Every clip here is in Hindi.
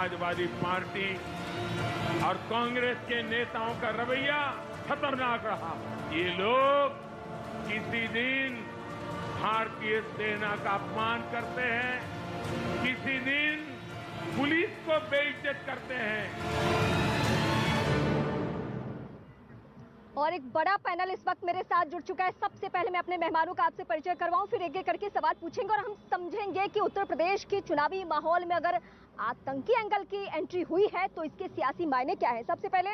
समाजवादी पार्टी और कांग्रेस के नेताओं का रवैया खतरनाक रहा। ये लोग किसी दिन भारतीय सेना का अपमान करते हैं, किसी दिन पुलिस को बेइज्जत करते हैं। और एक बड़ा पैनल इस वक्त मेरे साथ जुड़ चुका है। सबसे पहले मैं अपने मेहमानों का आपसे परिचय करवाऊं, फिर एक एक करके सवाल पूछेंगे और हम समझेंगे कि उत्तर प्रदेश के चुनावी माहौल में अगर आतंकी एंगल की एंट्री हुई है तो इसके सियासी मायने क्या है। सबसे पहले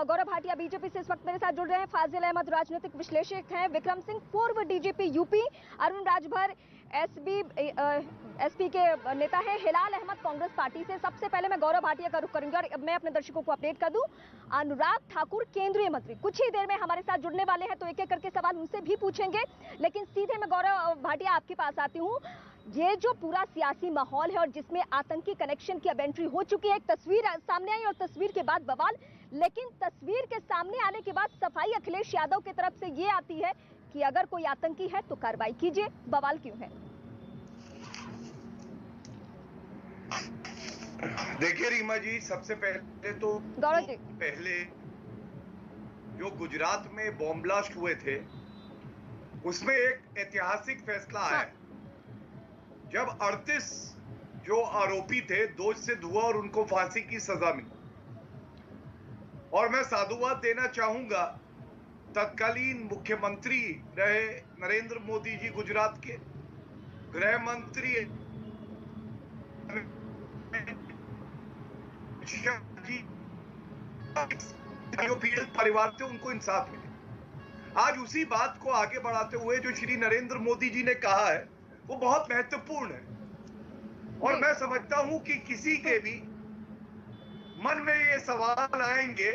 गौरव भाटिया बीजेपी से इस वक्त मेरे साथ जुड़ रहे हैं, फाजिल अहमद राजनीतिक विश्लेषक हैं, विक्रम सिंह पूर्व DGP UP, Arun Rajbhar SP के नेता हैं, हिलाल अहमद कांग्रेस पार्टी से। सबसे पहले मैं गौरव भाटिया का रुख करूंगी और मैं अपने दर्शकों को अपडेट कर दूं, अनुराग ठाकुर केंद्रीय मंत्री कुछ ही देर में हमारे साथ जुड़ने वाले हैं, तो एक एक करके सवाल उनसे भी पूछेंगे। लेकिन सीधे मैं गौरव भाटिया आपके पास आती हूँ। ये जो पूरा सियासी माहौल है और जिसमें आतंकी कनेक्शन की अब एंट्री हो चुकी है, एक तस्वीर सामने आई और तस्वीर के बाद बवाल, लेकिन तस्वीर के सामने आने के बाद सफाई अखिलेश यादव की तरफ से ये आती है कि अगर कोई आतंकी है तो कार्रवाई कीजिए। बवाल क्यों है? देखिए रीमा जी, सबसे पहले तो गौरव जी, पहले जो गुजरात में बॉम्ब ब्लास्ट हुए थे उसमें एक ऐतिहासिक फैसला आया। जब 38 जो आरोपी थे दोष सिद्ध हुआ और उनको फांसी की सजा मिली। और मैं साधुवाद देना चाहूंगा तत्कालीन मुख्यमंत्री रहे नरेंद्र मोदी जी गुजरात के, गृह मंत्री जी, जो पीड़ित परिवार थे उनको इंसाफ मिले। आज उसी बात को आगे बढ़ाते हुए जो श्री नरेंद्र मोदी जी ने कहा है वो बहुत महत्वपूर्ण है। और मैं समझता हूं कि किसी के भी मन में ये सवाल आएंगे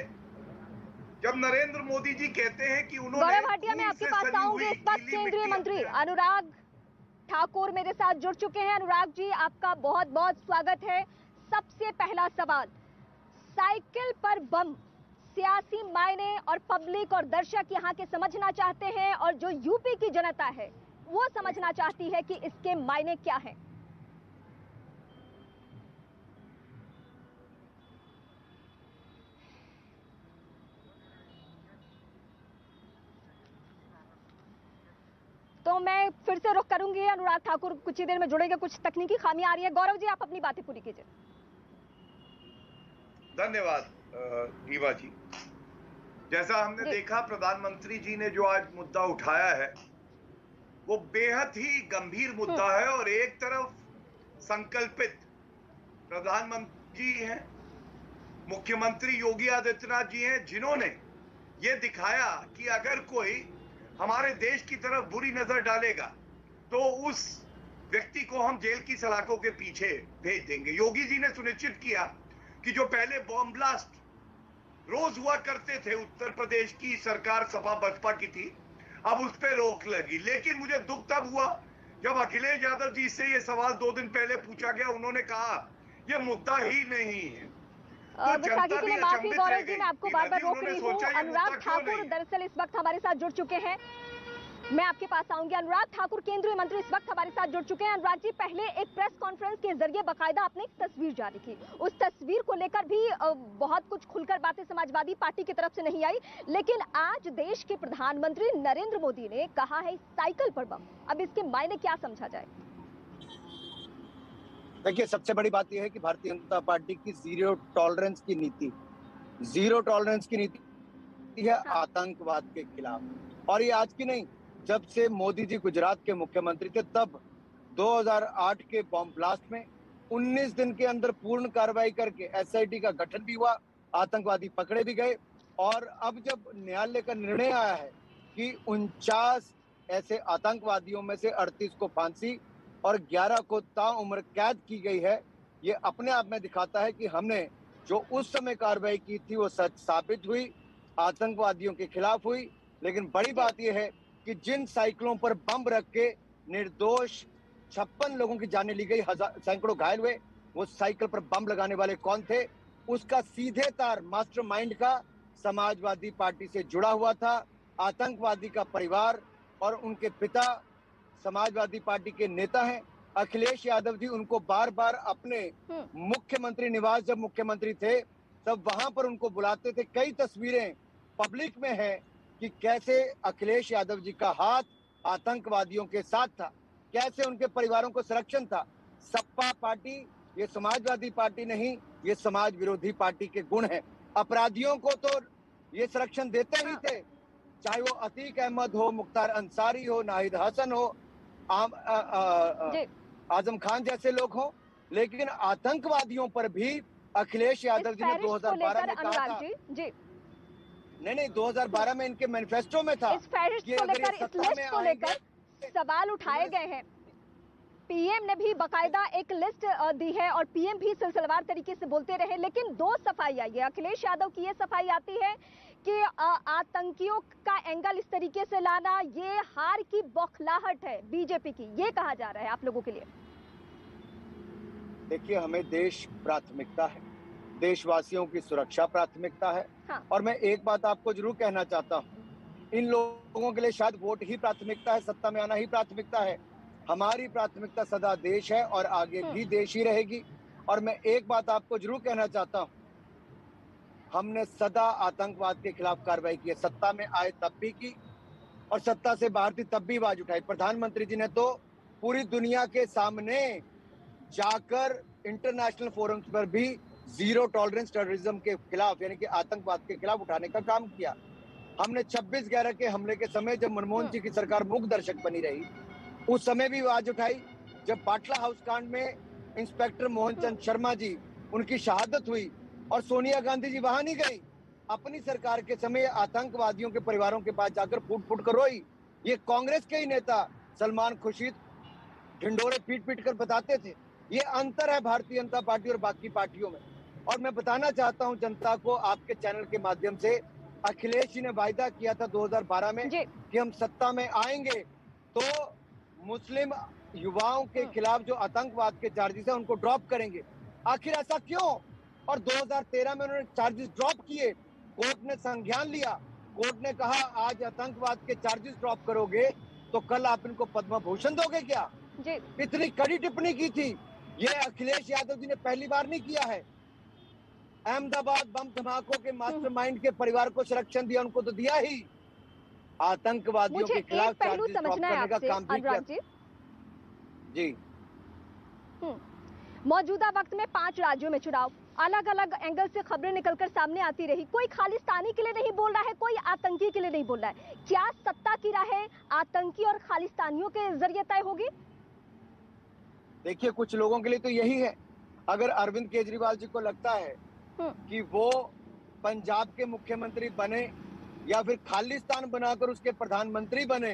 जब नरेंद्र मोदी जी कहते हैं कि उन्होंने गौरव भाटिया, मैं आपके पास आऊंगी। इस वक्त केंद्रीय मंत्री अनुराग ठाकुर मेरे साथ जुड़ चुके हैं। अनुराग जी, आपका बहुत बहुत स्वागत है। सबसे पहला सवाल, साइकिल पर बम, सियासी मायने और पब्लिक और दर्शक यहाँ के समझना चाहते हैं और जो यूपी की जनता है वो समझना चाहती है कि इसके मायने क्या हैं। तो मैं फिर से रुख करूंगी, अनुराग ठाकुर कुछ ही देर में जुड़ेंगे, कुछ तकनीकी खामियां आ रही है। गौरव जी, आप अपनी बातें पूरी कीजिए। धन्यवाद रीवा जी। जैसा हमने देखा, प्रधानमंत्री जी ने जो आज मुद्दा उठाया है वो बेहद ही गंभीर मुद्दा है। और एक तरफ संकल्पित प्रधानमंत्री जी हैं, मुख्यमंत्री योगी आदित्यनाथ जी हैं, जिन्होंने ये दिखाया कि अगर कोई हमारे देश की तरफ बुरी नजर डालेगा तो उस व्यक्ति को हम जेल की सलाखों के पीछे भेज देंगे। योगी जी ने सुनिश्चित किया कि जो पहले बॉम्ब ब्लास्ट रोज हुआ करते थे, उत्तर प्रदेश की सरकार सपा बसपा की थी, अब उस पर रोक लगी। लेकिन मुझे दुख तब हुआ जब अखिलेश यादव जी से ये सवाल 2 दिन पहले पूछा गया, उन्होंने कहा ये मुद्दा ही नहीं है। विशाखी के लिए माफी गौरव जी, मैं आपको बार बार रोक रही हूँ। अनुराग ठाकुर दरअसल इस वक्त हमारे साथ जुड़ चुके हैं, मैं आपके पास आऊंगी। अनुराग ठाकुर केंद्रीय मंत्री इस वक्त हमारे साथ जुड़ चुके हैं। अनुराग जी, पहले एक प्रेस कॉन्फ्रेंस के जरिए बाकायदा आपने एक तस्वीर जारी की, उस तस्वीर को लेकर भी बहुत कुछ खुलकर बातें समाजवादी पार्टी की तरफ से नहीं आई, लेकिन आज देश के प्रधानमंत्री नरेंद्र मोदी ने कहा है साइकिल पर बम। अब इसके मायने क्या समझा जाए? देखिए, सबसे बड़ी बात यह है कि भारतीय जनता पार्टी की जीरो टॉलरेंस की नीति है आतंकवाद के खिलाफ। और ये आज की नहीं, जब से मोदी जी गुजरात के मुख्यमंत्री थे तब 2008 के बॉम्ब ब्लास्ट में 19 दिन के अंदर पूर्ण कार्रवाई करके एसआईटी का गठन भी हुआ, आतंकवादी पकड़े भी गए। और अब जब न्यायालय का निर्णय आया है कि 49 ऐसे आतंकवादियों में से 38 को फांसी और 11 को ताउम्र कैद की गई है, ये अपने आप में दिखाता है कि हमने जो उस समय कार्रवाई की थी वो सच साबित हुई, आतंकवादियों के खिलाफ हुई। लेकिन बड़ी बात यह है कि जिन साइकिलों पर बम रख के निर्दोष 56 लोगों की जानें ली गई, सैकड़ों घायल हुए, वो साइकिल पर बम लगाने वाले कौन थे? उसका सीधे तार मास्टरमाइंड का समाजवादी पार्टी से जुड़ा हुआ था। आतंकवादी का परिवार और उनके पिता समाजवादी पार्टी के नेता हैं। अखिलेश यादव जी उनको बार बार अपने मुख्यमंत्री निवास, जब मुख्यमंत्री थे तब वहां पर उनको बुलाते थे। कई तस्वीरें पब्लिक में है कि कैसे अखिलेश यादव जी का हाथ आतंकवादियों के साथ था, कैसे उनके परिवारों को संरक्षण था। सपा पार्टी ये समाजवादी पार्टी नहीं, ये समाज विरोधी पार्टी के गुण है। अपराधियों को तो ये संरक्षण देते ही थे, चाहे वो अतीक अहमद हो, मुख्तार अंसारी हो, नाहिद हसन हो, आजम खान जैसे लोग हो। लेकिन आतंकवादियों पर भी अखिलेश यादव जी ने 2012 में कहा था, नहीं 2012 में इनके मैनिफेस्टो में था, इस फहरिस्त को लेकर, इस लिस्ट को लेकर सवाल उठाए गए हैं। पीएम ने भी बकायदा एक लिस्ट दी है और पीएम भी सिलसिलेवार तरीके से बोलते रहे, लेकिन दो सफाई आई है। अखिलेश यादव की ये सफाई आती है कि आतंकियों का एंगल इस तरीके से लाना ये हार की बौखलाहट है बीजेपी की, ये कहा जा रहा है आप लोगों के लिए। देखिए, हमें देश प्राथमिकता है, देशवासियों की सुरक्षा प्राथमिकता है। हाँ। और मैं एक बात आपको जरूर कहना चाहता हूँ, इन लोगों के लिए शायद वोट ही प्राथमिकता है, सत्ता में आना ही प्राथमिकता है। हमारी प्राथमिकता सदा देश है और आगे भी देश ही रहेगी। और मैं एक बात आपको जरूर कहना चाहता हूँ, हमने सदा आतंकवाद के खिलाफ कार्रवाई की है, सत्ता में आए तब भी की और सत्ता से बाहर थी तब भी आवाज उठाई। प्रधानमंत्री जी ने तो पूरी दुनिया के सामने जाकर इंटरनेशनल फोरम्स पर भी जीरो टॉलरेंस टेररिज्म के खिलाफ, यानी कि आतंकवाद के खिलाफ उठाने का काम किया। हमने 26/11 के हमले के समय जब मनमोहन जी की सरकार मूक दर्शक बनी रही, उस समय भी आवाज उठाई। जब बाटला हाउस कांड में इंस्पेक्टर मोहन चंद शर्मा जी, उनकी शहादत हुई और सोनिया गांधी जी वहां नहीं गई, अपनी सरकार के समय आतंकवादियों के परिवारों के पास जाकर फूट फूट कर रोई। ये कांग्रेस के ही नेता सलमान खुर्शीद ढिंडोरे पीट पीट कर बताते थे। ये अंतर है भारतीय जनता पार्टी और बाकी पार्टियों में। और मैं बताना चाहता हूं जनता को आपके चैनल के माध्यम से, अखिलेश जी ने वायदा किया था 2012 में कि हम सत्ता में आएंगे तो मुस्लिम युवाओं के खिलाफ जो आतंकवाद के चार्जेस है उनको ड्रॉप करेंगे। आखिर ऐसा क्यों? और 2013 में उन्होंने चार्जेस ड्रॉप किए, कोर्ट ने संज्ञान लिया, कोर्ट ने कहा आज आतंकवाद के चार्जेस ड्रॉप करोगे तो कल आप इनको पद्म भूषण दोगे क्या? इतनी कड़ी टिप्पणी की थी। ये अखिलेश यादव जी ने पहली बार नहीं किया है। अहमदाबाद बम धमाकों के मास्टरमाइंड के परिवार को संरक्षण दिया, उनको तो दिया ही। आतंकवादियों के खिलाफ चार्जेस ड्रॉप करने का काम भी किया। जी, मौजूदा वक्त में 5 राज्यों में चुनाव, अलग अलग एंगल से खबरें निकलकर सामने आती रही। कोई खालिस्तानी के लिए नहीं बोल रहा है, कोई आतंकी के लिए नहीं बोल रहा है। क्या सत्ता की राहें आतंकी और खालिस्तानियों के जरिए तय होगी? देखिए, कुछ लोगों के लिए तो यही है। अगर अरविंद केजरीवाल जी को लगता है कि वो पंजाब के मुख्यमंत्री बने या फिर खालिस्तान बनाकर उसके प्रधानमंत्री बने,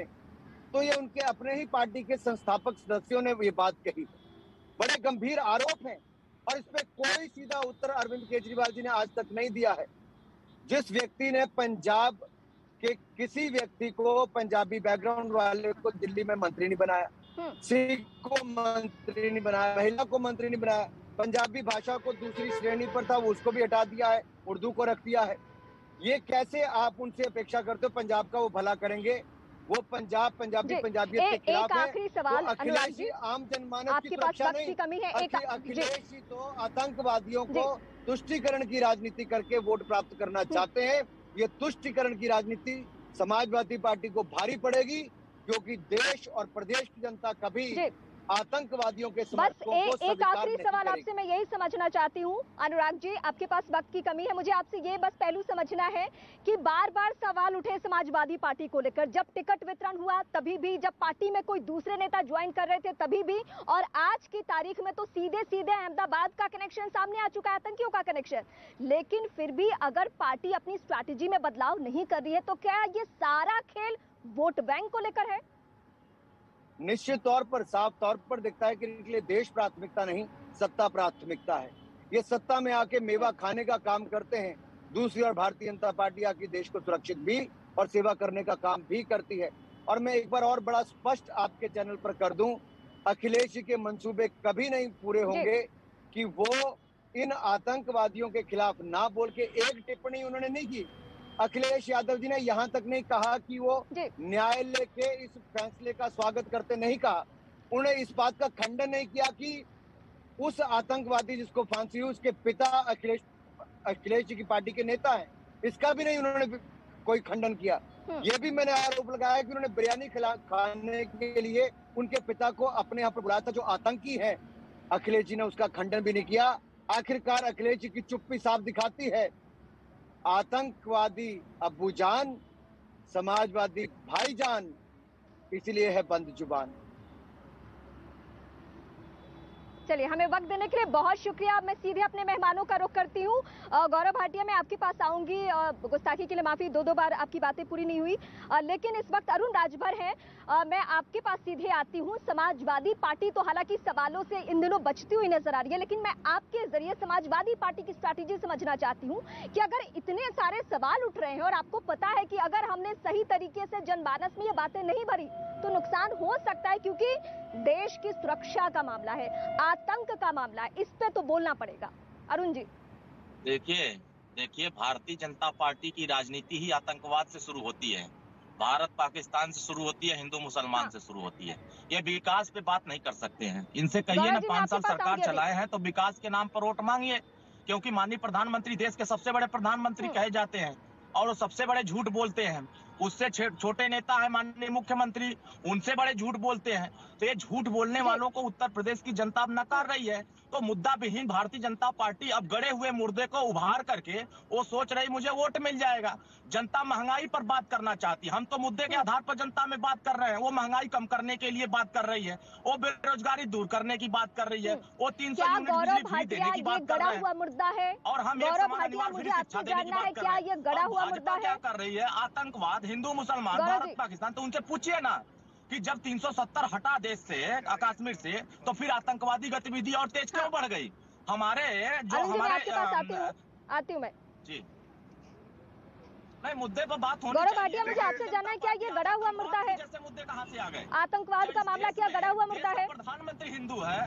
तो ये उनके अपने ही पार्टी के संस्थापक सदस्यों ने ये बात कही। बड़े गंभीर आरोप हैं और इस पे कोई सीधा उत्तर अरविंद केजरीवाल जी ने आज तक नहीं दिया है। जिस व्यक्ति ने पंजाब के किसी व्यक्ति को, पंजाबी बैकग्राउंड वाले को दिल्ली में मंत्री नहीं बनाया, सिख को मंत्री नहीं बनाया, महिला को मंत्री नहीं बनाया, पंजाबी भाषा को दूसरी श्रेणी पर था वो उसको भी हटा दिया है, उर्दू को रख दिया है। ये कैसे आप उनसे अपेक्षा करते हो पंजाब का वो भला करेंगे? वो पंजाबियत के खिलाफ है। आखिरी सवाल, अखिलेश जी आम जनमानस की सुरक्षा नहीं, अखिलेश जी तो आतंकवादियों को तुष्टीकरण की राजनीति करके वोट प्राप्त करना चाहते हैं। ये तुष्टीकरण की राजनीति समाजवादी पार्टी को भारी पड़ेगी, क्योंकि देश और प्रदेश की जनता कभी आतंकवादियों के समर्थकों को एक आखिरी सवाल आपसे मैं यही समझना चाहती हूँ अनुराग जी, आपके पास वक्त की कमी है, मुझे आपसे ये बस पहलू समझना है कि बार बार सवाल उठे समाजवादी पार्टी को लेकर, जब टिकट वितरण हुआ तभी भी, जब पार्टी में कोई दूसरे नेता ज्वाइन कर रहे थे तभी भी, और आज की तारीख में तो सीधे सीधे अहमदाबाद का कनेक्शन सामने आ चुका है, आतंकियों का कनेक्शन। लेकिन फिर भी अगर पार्टी अपनी स्ट्रैटेजी में बदलाव नहीं कर रही है तो क्या ये सारा खेल वोट बैंक को लेकर है? निश्चित तौर पर, साफ तौर पर दिखता है कि इनके लिए देश प्राथमिकता नहीं, सत्ता प्राथमिकता है। ये सत्ता में आके मेवा खाने का काम करते हैं। दूसरी ओर भारतीय जनता पार्टी आके देश को सुरक्षित भी और सेवा करने का काम भी करती है। और मैं एक बार और बड़ा स्पष्ट आपके चैनल पर कर दूं, अखिलेश जी के मंसूबे कभी नहीं पूरे होंगे कि वो इन आतंकवादियों के खिलाफ ना बोल के एक टिप्पणी उन्होंने नहीं की। अखिलेश यादव जी ने यहाँ तक नहीं कहा कि वो न्यायालय के इस फैसले का स्वागत करते, नहीं कहा। उन्होंने इस बात का खंडन नहीं किया कि उस आतंकवादी जिसको फांसी हुई उसके पिता अखिलेश जी की पार्टी के नेता हैं, इसका भी नहीं उन्होंने कोई खंडन किया। ये भी मैंने आरोप लगाया कि उन्होंने बिरयानी खाने के लिए उनके पिता को अपने यहाँ पर बुलाया था जो आतंकी है। अखिलेश जी ने उसका खंडन भी नहीं किया। आखिरकार अखिलेश जी की चुप्पी साफ दिखाती है, आतंकवादी अब्बूजान, समाजवादी भाईजान, इसलिए है बंद जुबान। चलिए, हमें वक्त देने के लिए बहुत शुक्रिया। मैं सीधे अपने मेहमानों का रुख करती हूँ। गौरव भाटिया, मैं आपके पास आऊंगी। गुस्ताखी के लिए माफी, दो बार आपकी बातें पूरी नहीं हुई, लेकिन इस वक्त अरुण राजभर हैं। मैं आपके पास सीधे आती हूँ। समाजवादी पार्टी तो हालांकि सवालों से इन दिनों बचती हुई नजर आ रही है, लेकिन मैं आपके जरिए समाजवादी पार्टी की स्ट्रैटेजी समझना चाहती हूँ कि अगर इतने सारे सवाल उठ रहे हैं और आपको पता है कि अगर हमने सही तरीके से जनमानस में ये बातें नहीं भरी तो नुकसान हो सकता है, क्योंकि देश की सुरक्षा का मामला है, आतंक का मामला है, इस पे तो बोलना पड़ेगा। अरुण जी, देखिए भारतीय जनता पार्टी की राजनीति ही आतंकवाद से शुरू होती है, भारत पाकिस्तान से शुरू होती है, हिंदू मुसलमान से शुरू होती है। ये विकास पे बात नहीं कर सकते हैं। इनसे कहिए ना 5 साल सरकार चलाए हैं तो विकास के नाम पर वोट मांगिए, क्योंकि माननीय प्रधानमंत्री देश के सबसे बड़े प्रधानमंत्री कहे जाते हैं और वो सबसे बड़े झूठ बोलते हैं। उससे छोटे नेता है माननीय मुख्यमंत्री, उनसे बड़े झूठ बोलते हैं। तो ये झूठ बोलने वालों को उत्तर प्रदेश की जनता अब नकार रही है। तो मुद्दा विहीन भारतीय जनता पार्टी अब गड़े हुए मुर्दे को उभार करके वो सोच रही मुझे वोट मिल जाएगा। जनता महंगाई पर बात करना चाहती है, हम तो मुद्दे के आधार पर जनता में बात कर रहे हैं। वो महंगाई कम करने के लिए बात कर रही है, वो बेरोजगारी दूर करने की बात कर रही है, वो 300 यूनिट बिजली फ्री देने की बात कर रहे हैं। मुद्दा है और हम एक समान अनिवार्य शिक्षा देने की बात कर रहे हैं। भाजपा क्या कर रही है? आतंकवाद, हिंदू मुसलमान, भारत पाकिस्तान। तो उनसे पूछिए ना कि जब 370 हटा देश से, कश्मीर से, तो फिर आतंकवादी गतिविधि और तेज क्यों बढ़ गई? हमारे जो हमारे आती हूँ मैं जी, नहीं मुद्दे पर बात होनी गौरव भाटिया, मुझे आपसे जानना है, क्या ये गड़ा हुआ मुद्दा है? जैसे मुद्दे कहाँ से आ गए? आतंकवाद का मामला क्या गड़ा हुआ मुद्दा है? प्रधानमंत्री हिंदू है,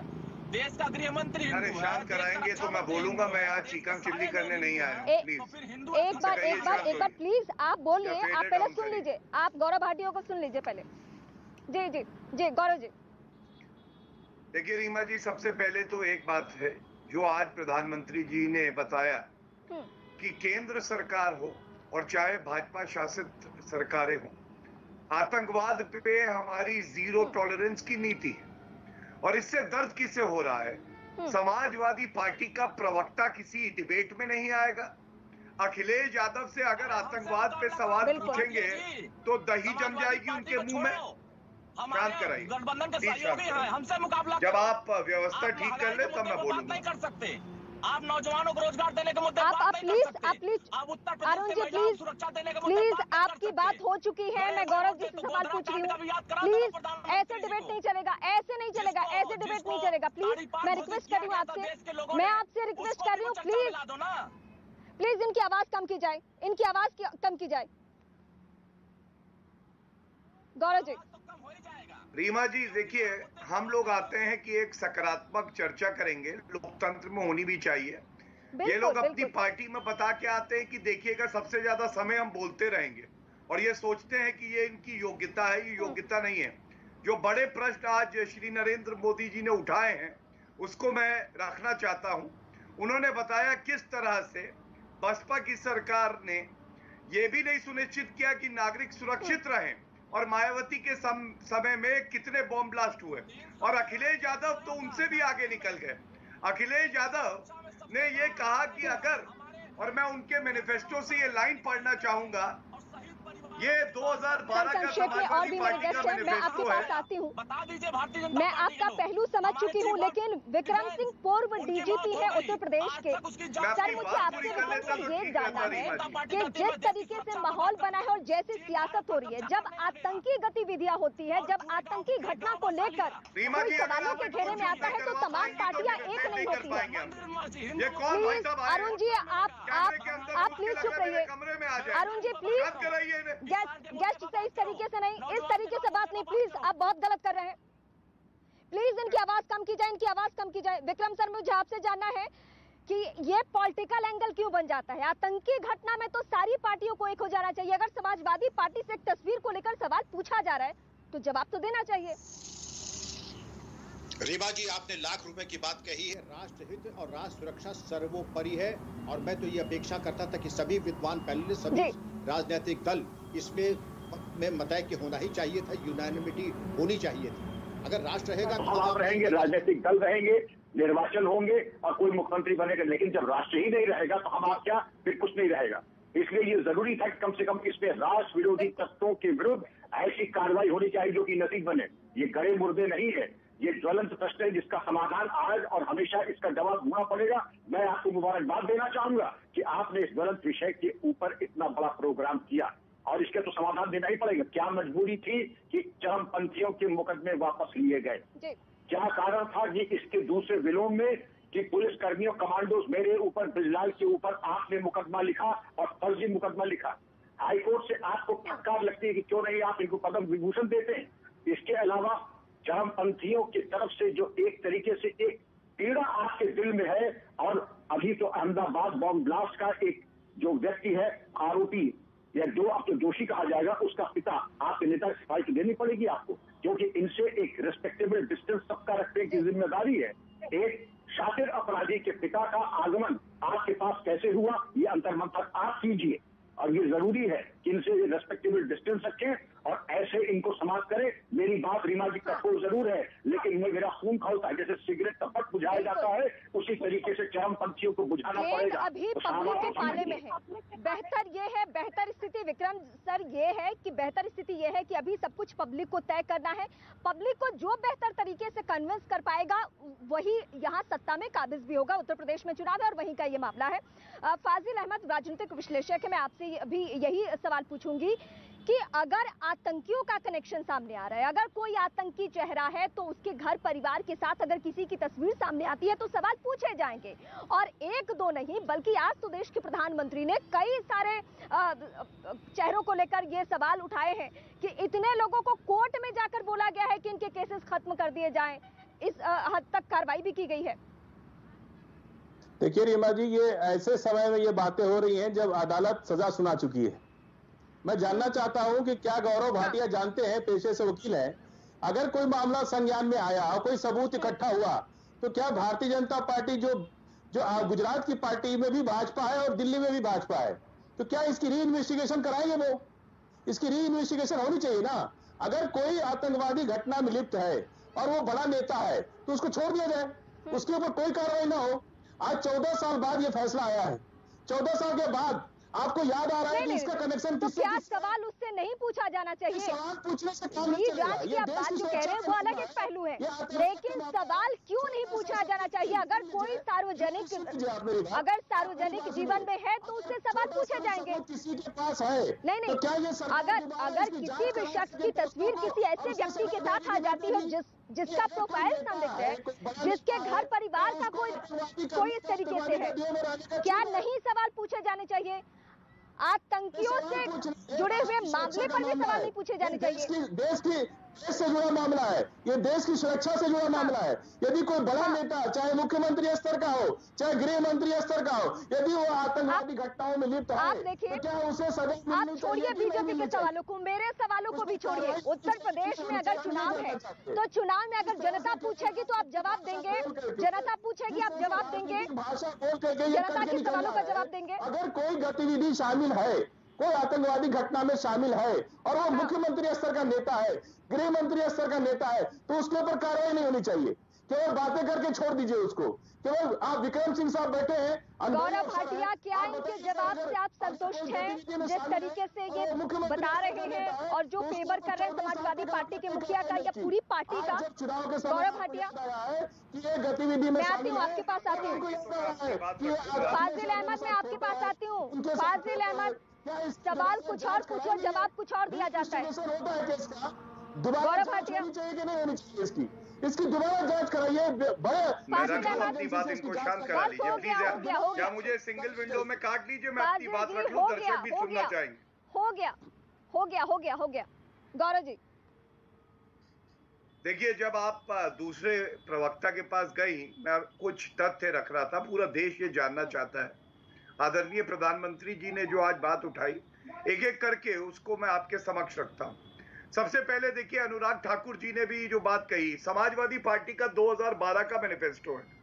देश का गृह मंत्री हिंदू है। शांत कराएंगे तो मैं बोलूंगा, मैं आज चीकम चिल्ली करने नहीं आया। एक बार प्लीज आप बोलिए, आप पहले सुन लीजिए, आप गौरव भाटिया को सुन लीजिए पहले। जी गौरव जी। देखिए रीमा जी, सबसे पहले तो एक बात है जो आज प्रधानमंत्री जी ने बताया कि केंद्र सरकार हो और चाहे भाजपा शासित सरकारें हो, आतंकवाद पे हमारी जीरो टॉलरेंस की नीति है। और इससे दर्द किसे हो रहा है? समाजवादी पार्टी का प्रवक्ता किसी डिबेट में नहीं आएगा। अखिलेश यादव से अगर आतंकवाद पे सवाल पूछेंगे तो दही जम जाएगी उनके मुंह में। शांत कराइए, गठबंधन के सहयोगी हैं, हमसे मुकाबला। जब आप व्यवस्था ठीक कर ले तब मैं बोलूंगा। नहीं कर सकते आप नौजवानों को रोजगार देने के मुद्दे आप प्लीज अरुण जी प्लीज आपकी बात हो चुकी है। मैं गौरव जी से सवाल पूछ रही हूँ, प्लीज ऐसे डिबेट नहीं चलेगा, ऐसे नहीं चलेगा, ऐसे डिबेट नहीं चलेगा। प्लीज मैं रिक्वेस्ट कर रही हूँ आपसे, मैं आपसे रिक्वेस्ट कर रही हूँ, प्लीज इनकी आवाज कम की जाए, इनकी आवाज कम की जाए। गौरव जी। रीमा जी देखिए, हम लोग आते हैं कि एक सकारात्मक चर्चा करेंगे, लोकतंत्र में होनी भी चाहिए। ये लोग अपनी पार्टी में बता के आते हैं कि देखिएगा सबसे ज्यादा समय हम बोलते रहेंगे, और ये सोचते हैं कि ये इनकी योग्यता है। ये योग्यता नहीं है। जो बड़े प्रश्न आज श्री नरेंद्र मोदी जी ने उठाए हैं उसको मैं रखना चाहता हूं। उन्होंने बताया किस तरह से बसपा की सरकार ने ये भी नहीं सुनिश्चित किया कि नागरिक सुरक्षित रहें, और मायावती के समय में कितने बॉम्ब ब्लास्ट हुए, और अखिलेश यादव तो उनसे भी आगे निकल गए। अखिलेश यादव ने ये कहा कि अगर, और मैं उनके मैनिफेस्टो से ये लाइन पढ़ना चाहूंगा, ये 2012 का समाजवादी पार्टी का मैनिफेस्टो है। बता दीजिए भारतीय जनता मैं आपका पहलू समझ चुकी हूँ, लेकिन विक्रम सिंह पूर्व डीजीपी है उत्तर प्रदेश के। सर मुझे आपसे ये जानना है कि जिस तरीके से माहौल बना है और जैसे सियासत हो रही है, जब आतंकी गतिविधियां होती है, जब आतंकी घटना को लेकर कोई सवालों के घेरे में आता है, तो तमाम पार्टियां एक नहीं होती है। प्लीज अरुण जी आप प्लीज चुप रहिए। अरुण जी प्लीज, गेस्ट से इस तरीके से नहीं, इस तरीके से बात नहीं, प्लीज आप बहुत गलत कर रहे हैं। प्लीज इनकी आवाज कम की जाए, इनकी आवाज कम की जाए। विक्रम सर मुझे आपसे जानना है कि ये पॉलिटिकल एंगल क्यों बन जाता है? आतंकी घटना में तो सारी पार्टियों को एक हो जाना चाहिए। अगर समाजवादी पार्टी से एक तस्वीर को लेकर सवाल पूछा जा रहा है तो जवाब तो देना चाहिए। रीवा जी, आपने लाख रुपए की बात कही है। राष्ट्रहित और राष्ट्र सुरक्षा सर्वोपरि है और मैं तो ये अपेक्षा करता था कि सभी विद्वान पैनलिस्ट, सभी राजनीतिक दल इसमें मतैक्य होना ही चाहिए था, यूनानिमिटी होनी चाहिए थी। अगर राष्ट्र रहेगा तो हम रहेंगे, राजनीतिक दल रहेंगे, निर्वाचन होंगे और कोई मुख्यमंत्री बनेगा, लेकिन जब राष्ट्र ही नहीं रहेगा तो हम आप क्या, फिर कुछ नहीं रहेगा। इसलिए ये जरूरी था कि कम से कम इसमें राष्ट्र विरोधी तत्वों के विरुद्ध ऐसी कार्रवाई होनी चाहिए जो कि नतीज बने। ये गड़े मुर्दे नहीं है, ये ज्वलंत प्रश्न है जिसका समाधान आज और हमेशा इसका जवाब ढूंढना पड़ेगा। मैं आपको मुबारकबाद देना चाहूंगा कि आपने इस ज्वलंत विषय के ऊपर इतना बड़ा प्रोग्राम किया और इसके तो समाधान देना ही पड़ेगा। क्या मजबूरी थी कि चरमपंथियों के मुकदमे वापस लिए गए? क्या कारण था कि इसके दूसरे विलोम में कि पुलिस कर्मियों, कमांडोज, मेरे ऊपर, बिजलाल के ऊपर आपने मुकदमा लिखा और फर्जी मुकदमा लिखा। हाईकोर्ट से आपको फटकार लगती है कि क्यों नहीं आप इनको पद्म विभूषण देते हैं। इसके अलावा चरमपंथियों की तरफ से जो एक तरीके से एक पीड़ा आपके दिल में है, और अभी तो अहमदाबाद बॉम्ब ब्लास्ट का एक जो व्यक्ति है, आरोपी या जो आपको दोषी कहा जाएगा, उसका पिता, आपके नेता की सफाई देनी पड़ेगी आपको, क्योंकि इनसे एक रिस्पेक्टेबल डिस्टेंस सबका रखने की जिम्मेदारी है। एक शातिर अपराधी के पिता का आगमन आपके पास कैसे हुआ, ये अंतर्मंथन आप कीजिए, और ये जरूरी है कि इनसे रेस्पेक्टेबल डिस्टेंस रखें और ऐसे इनको समाप्त करें। मेरी बात रीमा जी कठोर जरूर है, लेकिन मेरा खून खौलता है, जैसे सिगरेट का पट बुझाया जाता है, उसी तरीके से चरमपंथियों को बुझाना पड़ेगा। अभी पब्लिक के पाले में है। बेहतर ये है, बेहतर स्थिति विक्रम सर ये है कि बेहतर स्थिति ये है कि अभी सब कुछ पब्लिक को तय करना है। पब्लिक को जो बेहतर तरीके से कन्विंस कर पाएगा वही यहाँ सत्ता में काबिज भी होगा। उत्तर प्रदेश में चुनाव है और वहीं का ये मामला है। फाजिल अहमद राजनीतिक विश्लेषक है, मैं आपसे अभी यही सवाल पूछूंगी कि अगर आतंकियों का कनेक्शन सामने आ रहा है, अगर कोई आतंकी चेहरा है तो उसके घर परिवार के साथ अगर किसी की तस्वीर सामने आती है तो सवाल पूछे जाएंगे, और एक दो नहीं बल्कि आज तो देश के प्रधानमंत्री ने कई सारे चेहरों को लेकर ये सवाल उठाए हैं कि इतने लोगों को कोर्ट में जाकर बोला गया है कि इनके केसेस खत्म कर दिए जाएं, इस हद तक कार्रवाई भी की गई है। देखिए रीमा जी, ये ऐसे समय में ये बातें हो रही हैं जब अदालत सजा सुना चुकी है। मैं जानना चाहता हूं कि क्या गौरव भाटिया जानते हैं, पेशे से वकील हैं, अगर कोई मामला संज्ञान में आया और कोई सबूत इकट्ठा हुआ तो क्या भारतीय जनता पार्टी जो गुजरात की पार्टी में भी भाजपा है और दिल्ली में भी भाजपा है, तो क्या इसकी री इन्वेस्टिगेशन कराएंगे? वो इसकी री इन्वेस्टिगेशन होनी चाहिए ना। अगर कोई आतंकवादी घटना में लिप्त है और वो बड़ा नेता है तो उसको छोड़ दिया जाए, उसके ऊपर कोई कार्रवाई ना हो। आज 14 साल बाद ये फैसला आया है। 14 साल के बाद आपको याद आ रहा है कि इसका कनेक्शन तो क्या सवाल उससे नहीं पूछा जाना चाहिए? सवाल पूछने से काम नहीं चलेगा। ये बात जो कह रहे हैं वो अलग एक पहलू है, लेकिन सवाल क्यों नहीं पूछा जाना चाहिए? अगर कोई सार्वजनिक जीवन में है तो उससे सवाल पूछे जाएंगे। किसी के पास है नहीं, अगर किसी भी शख्स की तस्वीर किसी ऐसे व्यक्ति के साथ आ जाती है जिसका प्रोफाइल संदिग्ध है, जिसके घर परिवार का कोई इस तरीके से है, क्या नहीं सवाल पूछे जाने चाहिए? आतंकियों से जुड़े हुए मामले पर भी सवाल नहीं पूछे जाने चाहिए। देश से जुड़ा मामला है, ये देश की सुरक्षा से जुड़ा मामला है। यदि कोई बड़ा नेता, चाहे मुख्यमंत्री स्तर का हो, चाहे गृह मंत्री स्तर का हो, यदि वो आतंकवादी घटनाओं में लिप्त है तो क्या उसे सजा मिलनी चाहिए? आप छोड़िए बीजेपी के सवालों को, मेरे सवालों को भी छोड़िए। उत्तर प्रदेश में अगर चुनाव है तो चुनाव में अगर जनता पूछेगी तो आप जवाब देंगे? जनता पूछेगी आप जवाब देंगे? भाषा बोल करके जनता के सवालों का जवाब देंगे? अगर कोई गतिविधि शामिल है, कोई आतंकवादी घटना में शामिल है और वो मुख्यमंत्री स्तर का नेता है, गृह मंत्री स्तर का नेता है, तो उसके ऊपर कार्रवाई नहीं होनी चाहिए। केवल बातें करके छोड़ दीजिए उसको। केवल आप विक्रम सिंह साहब बैठे हैं, गौरव भाटिया, क्या इनके जवाब से आप संतुष्ट हैं? जिस तरीके से ये बता रहे हैं और जो फेवर कर रहे हैं समाजवादी पार्टी के मुखिया का या पूरी पार्टी का, गौरव भाटिया गतिविधि में मैं आती हूँ, आपके पास आती हूँ। फाजिल अहमद, मैं आपके पास आती हूँ। फाजिल अहमद, सवाल कुछ और पूछो, जवाब कुछ और दिया जाता है। गौरव भाटिया चाहिए कि नहीं होनी चाहिए इसकी दोबारा जांच कराइए। अपनी बात इनको शांत करा लीजिए प्लीज। क्या मुझे सिंगल विंडो में काट लीजिए, मैं अपनी बात रख लूं, दर्शक भी सुनना चाहेंगे। हो गया गौरव जी। देखिए, जब आप दूसरे प्रवक्ता के पास गई, मैं कुछ तथ्य रख रहा था, पूरा देश ये जानना चाहता है। आदरणीय प्रधानमंत्री जी ने जो आज बात उठाई, एक एक करके उसको मैं आपके समक्ष रखता हूं। सबसे पहले देखिए, अनुराग ठाकुर जी ने भी जो बात कही, समाजवादी पार्टी का 2012 का मैनिफेस्टो है।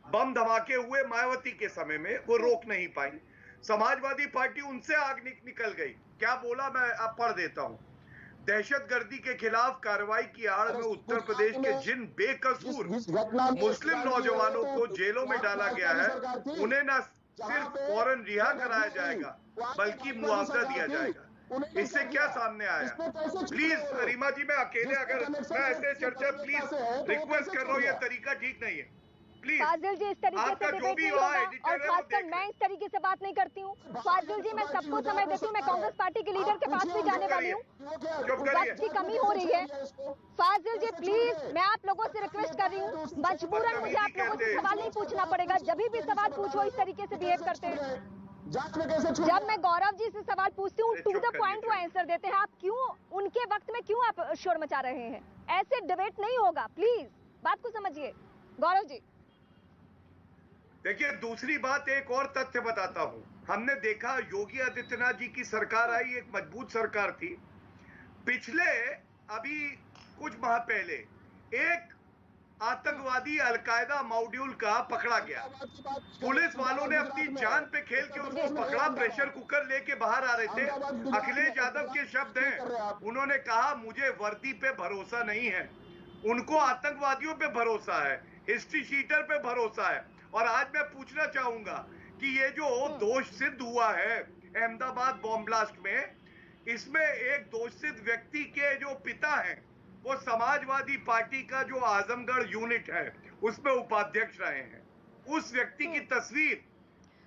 बम धमाके हुए मायावती के समय में, वो रोक नहीं पाई। समाजवादी पार्टी उनसे आग निकल गई। क्या बोला, मैं अब पढ़ देता हूं। दहशतगर्दी के खिलाफ कार्रवाई की आड़ में उत्तर प्रदेश के जिन बेकसूर मुस्लिम नौजवानों को जेलों में डाला गया है, उन्हें न सिर्फ फौरन रिहा कराया जाएगा बल्कि मुआवजा दिया जाएगा। इससे क्या सामने आया? प्लीज रीमा जी, मैं अकेले अगर मैं ऐसे चर्चा, प्लीज रिक्वेस्ट कर रहा हूँ, ये तरीका ठीक नहीं है। फाजिल जी, इस तरीके से डिबेट नहीं होगा, और खासकर मैं इस तरीके से बात नहीं करती हूँ। फाजिल जी, मैं सबको समय देती हूँ, मैं कांग्रेस पार्टी के लीडर के पास भी जाने वाली हूँ। वक्त की कमी हो रही है। फाजिल जी प्लीज, मैं आप लोगों से रिक्वेस्ट कर रही हूँ, मजबूरन मुझे आप लोगों से सवाल नहीं पूछना पड़ेगा। जब भी सवाल पूछो इस तरीके से बिहेव करते हैं। जब मैं गौरव जी से सवाल पूछती हूँ, टू द पॉइंट वो आंसर देते हैं। आप क्यों उनके वक्त में क्यों आप शोर मचा रहे हैं? ऐसे डिबेट नहीं होगा, प्लीज बात को समझिए। गौरव जी देखिए, दूसरी बात, एक और तथ्य बताता हूं। हमने देखा योगी आदित्यनाथ जी की सरकार आई, एक मजबूत सरकार थी। पिछले अभी कुछ माह पहले एक आतंकवादी अलकायदा मॉड्यूल का पकड़ा गया। पुलिस वालों ने अपनी जान पे खेल के उसको पकड़ा। प्रेशर कुकर लेके बाहर आ रहे थे। अखिलेश यादव के शब्द हैं, उन्होंने कहा मुझे वर्दी पे भरोसा नहीं है, उनको आतंकवादियों पे भरोसा है, हिस्ट्री शीटर पे भरोसा है। और आज मैं पूछना चाहूंगा कि ये जो दोष सिद्ध हुआ है अहमदाबाद बॉम्ब ब्लास्ट में, इसमें एक दोषित व्यक्ति के जो पिता हैं, वो समाजवादी पार्टी का जो आजमगढ़ यूनिट है उसमें उपाध्यक्ष रहे हैं। उस व्यक्ति की तस्वीर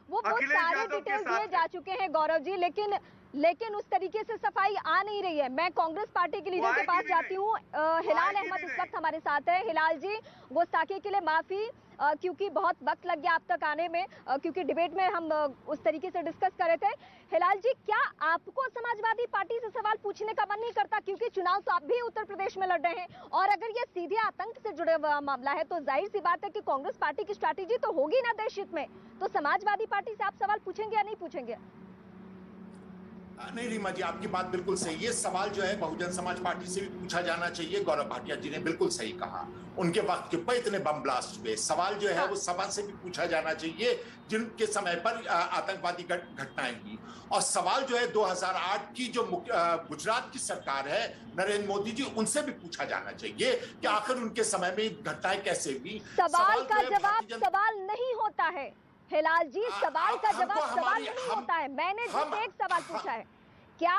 वो सारे डिटेल्स दिए जा चुके हैं गौरव जी, लेकिन उस तरीके से सफाई आ नहीं रही है। मैं कांग्रेस पार्टी के लीडर के पास जाती हूँ। हिलाल अहमद इस वक्त हमारे साथ है। हिलाल जी, गुस्ताखी के लिए माफी, क्योंकि बहुत वक्त लग गया आप तक आने में, क्योंकि डिबेट में हम उस तरीके से डिस्कस कर रहे थे। हिलाल जी, क्या आपको समाजवादी पार्टी से सवाल पूछने का मन नहीं करता? क्योंकि चुनाव तो आप भी उत्तर प्रदेश में लड़ रहे हैं, और अगर ये सीधे आतंक से जुड़े हुआ मामला है तो जाहिर सी बात है कि कांग्रेस पार्टी की स्ट्रैटेजी तो होगी ना देश हित में। तो समाजवादी पार्टी से आप सवाल पूछेंगे या नहीं पूछेंगे? नहीं रीमा जी, आपकी बात बिल्कुल सही है। सवाल जो है बहुजन समाज पार्टी से भी पूछा जाना चाहिए। गौरव भाटिया जी ने बिल्कुल सही कहा, उनके वक्त के ऊपर इतने बम ब्लास्ट हुए। सवाल जो है वो सभा से भी पूछा जाना चाहिए जिनके समय पर आतंकवादी घटनाएं हुई। और सवाल जो है 2008 की जो गुजरात की सरकार है, नरेंद्र मोदी जी, उनसे भी पूछा जाना चाहिए कि आखिर उनके समय में घटनाएं कैसे हुई। सवाल का जवाब सवाल नहीं होता है हिलाल जी, सवाल का जवाब सवाल नहीं होता है। मैंने जिस एक सवाल पूछा है, क्या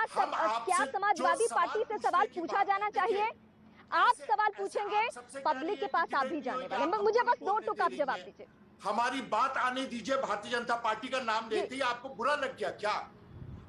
समाजवादी पार्टी से सवाल पूछा जाना चाहिए? आप सवाल पूछेंगे, पब्लिक के पास आप भी जाने वाले। मुझे बस 2 टुक आप जवाब दीजिए। हमारी बात आने दीजिए। भारतीय जनता पार्टी का नाम लेते ही आपको बुरा लग गया क्या?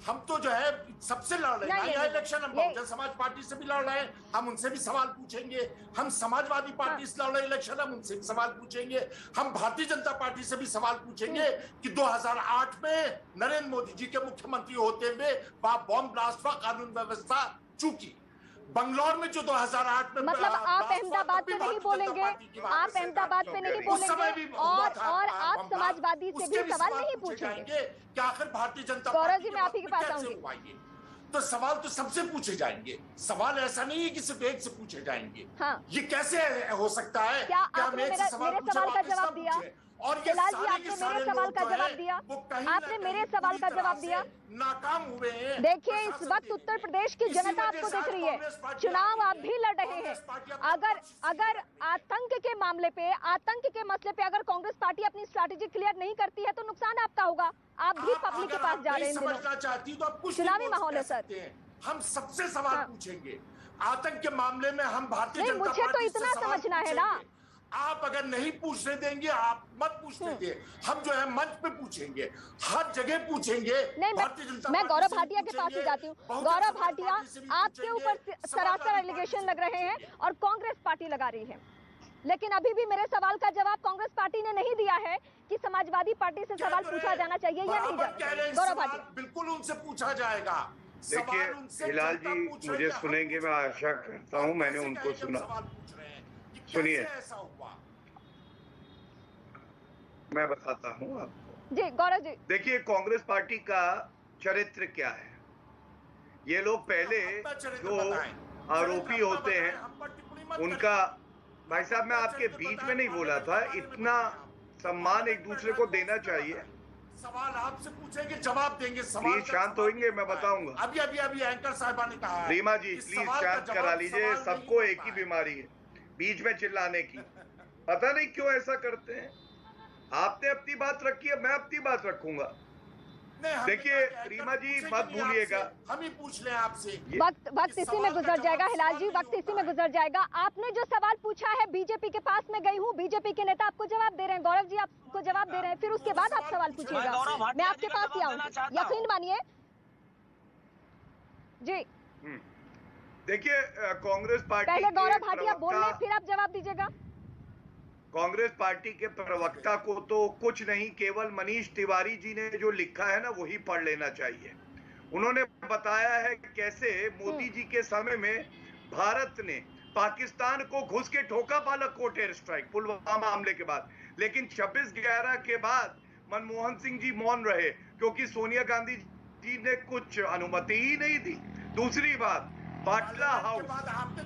हम तो जो है सबसे लड़ रहे हैं। इलेक्शन हम बहुजन समाज पार्टी से भी लड़ रहे हैं, हम उनसे भी सवाल पूछेंगे। हम समाजवादी पार्टी से लड़ रहे इलेक्शन, हम उनसे भी सवाल पूछेंगे। हम भारतीय जनता पार्टी से भी सवाल पूछेंगे कि 2008 में नरेंद्र मोदी जी के मुख्यमंत्री होते हुए वहां बॉम्ब ब्लास्ट हुआ, कानून व्यवस्था चूकी। बंगलौर में जो 2008 में, मतलब आप अहमदाबाद पे नहीं बोलेंगे, आप अहमदाबाद पे नहीं बोलेंगे, और आप समाजवादी से भी सवाल नहीं पूछेंगे कि आखिर भारतीय जनता गौरव जी, मैं आप ही के पास आऊंगी। तो सवाल तो सबसे पूछे जाएंगे। सवाल ऐसा नहीं है कि सिर्फ एक से पूछे जाएंगे। हाँ। ये कैसे हो सकता है? क्या आपने मेरे सवाल का जवाब दिया? और हिलाल जी, आपने मेरे सवाल का जवाब दिया, आपने मेरे सवाल का जवाब दिया। नाकाम हुए हैं। देखिए, इस वक्त उत्तर प्रदेश की जनता आपको देख रही है, चुनाव आप भी लड़ रहे हैं। अगर आतंक के मामले पे, आतंक के मसले पे अगर कांग्रेस पार्टी अपनी स्ट्रैटेजी क्लियर नहीं करती है तो नुकसान आपका होगा। आप भी पब्लिक के पास जा रहे हैं। चुनावी माहौल है सर। हम सबसे सवाल पूछेंगे आतंक के मामले में। हम भारतीय जनता पार्टी से मुझे तो इतना समझना है ना, आप अगर नहीं पूछने देंगे, आप मत पूछने दें। हम जो है मंच पे पूछेंगे, हर जगह पूछेंगे। मैं गौरव भाटिया के पास ही जाती हूँ। गौरव भाटिया, आपके ऊपर सरासर एलिगेशन लग रहे हैं और कांग्रेस पार्टी लगा रही है, लेकिन अभी भी मेरे सवाल का जवाब कांग्रेस पार्टी ने नहीं दिया है कि समाजवादी पार्टी से सवाल पूछा जाना चाहिए या नहीं जाना। गौरव भाटिया, बिल्कुल उनसे पूछा जाएगा। देखिए हिलाल जी, मुझे सुनेंगे, मैं आशा करता हूँ। मैंने उनको सुना। सुनिए, मैं बताता हूँ आपको। जी गौरव जी, देखिए कांग्रेस पार्टी का चरित्र क्या है। ये लोग पहले जो आरोपी होते हैं उनका, भाई साहब मैं आपके बीच में नहीं बोला था, इतना सम्मान एक दूसरे को देना चाहिए। सवाल आपसे पूछेंगे, जवाब देंगे। प्लीज शांत होंगे, मैं बताऊंगा। अभी एंकर साहिबा ने कहा है। रीमा जी प्लीज शांत करा लीजिए, सबको एक ही बीमारी है बीच में चिल्लाने की। पता नहीं क्यों ऐसा करते हैं। आपने अपनी बात रखी है, मैं अपनी बात रखूंगा। देखिए रीमा जी मत भूलिएगा, हम ही पूछ लें आपसे। वक्त इसी में गुजर जाएगा हिलाल जी, वक्त इसी में गुजर जाएगा। आपने जो सवाल पूछा है, बीजेपी के पास में गई हूँ, बीजेपी के नेता आपको जवाब दे रहे हैं, गौरव जी आपको जवाब दे रहे हैं, फिर उसके बाद आप सवाल पूछिएगा। मैं आपके पास ही आऊंगी, यकीन मानिए जी। देखिए कांग्रेस पार्टी पहले गौरव भाटिया बोल रहे, फिर आप जवाब दीजिएगा। कांग्रेस पार्टी के प्रवक्ता को तो कुछ नहीं, केवल मनीष तिवारी जी ने जो लिखा है ना वही पढ़ लेना चाहिए। उन्होंने बताया है कैसे मोदी जी के समय में भारत ने पाकिस्तान को घुस के ठोका बालाकोट एयर स्ट्राइक पुलवामा हमले के बाद, लेकिन 26/11 के बाद मनमोहन सिंह जी मौन रहे क्योंकि सोनिया गांधी जी ने कुछ अनुमति ही नहीं दी। दूसरी बात, बाटला हाउस,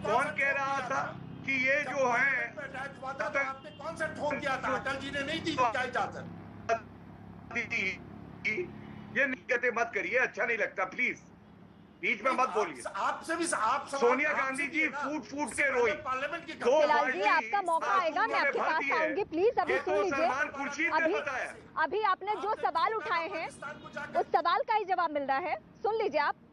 कौन कह रहा था कि ये जो है आपने कौन सा ठोक दिया था? अटल जी ने नहीं दी क्या इजाजत? ये निकते मत करिए, अच्छा नहीं लगता, प्लीज बीच में मत बोलिए। आपसे भी आप सोनिया गांधी जी फूट के रोई। पार्लियामेंट की हिलाल जी आपका मौका आएगा, मैं आपके पास आऊंगी, प्लीज अभी सुन लीजिए। अभी आपने जो सवाल उठाए हैं उस सवाल का ही जवाब मिल रहा है, सुन लीजिए आप।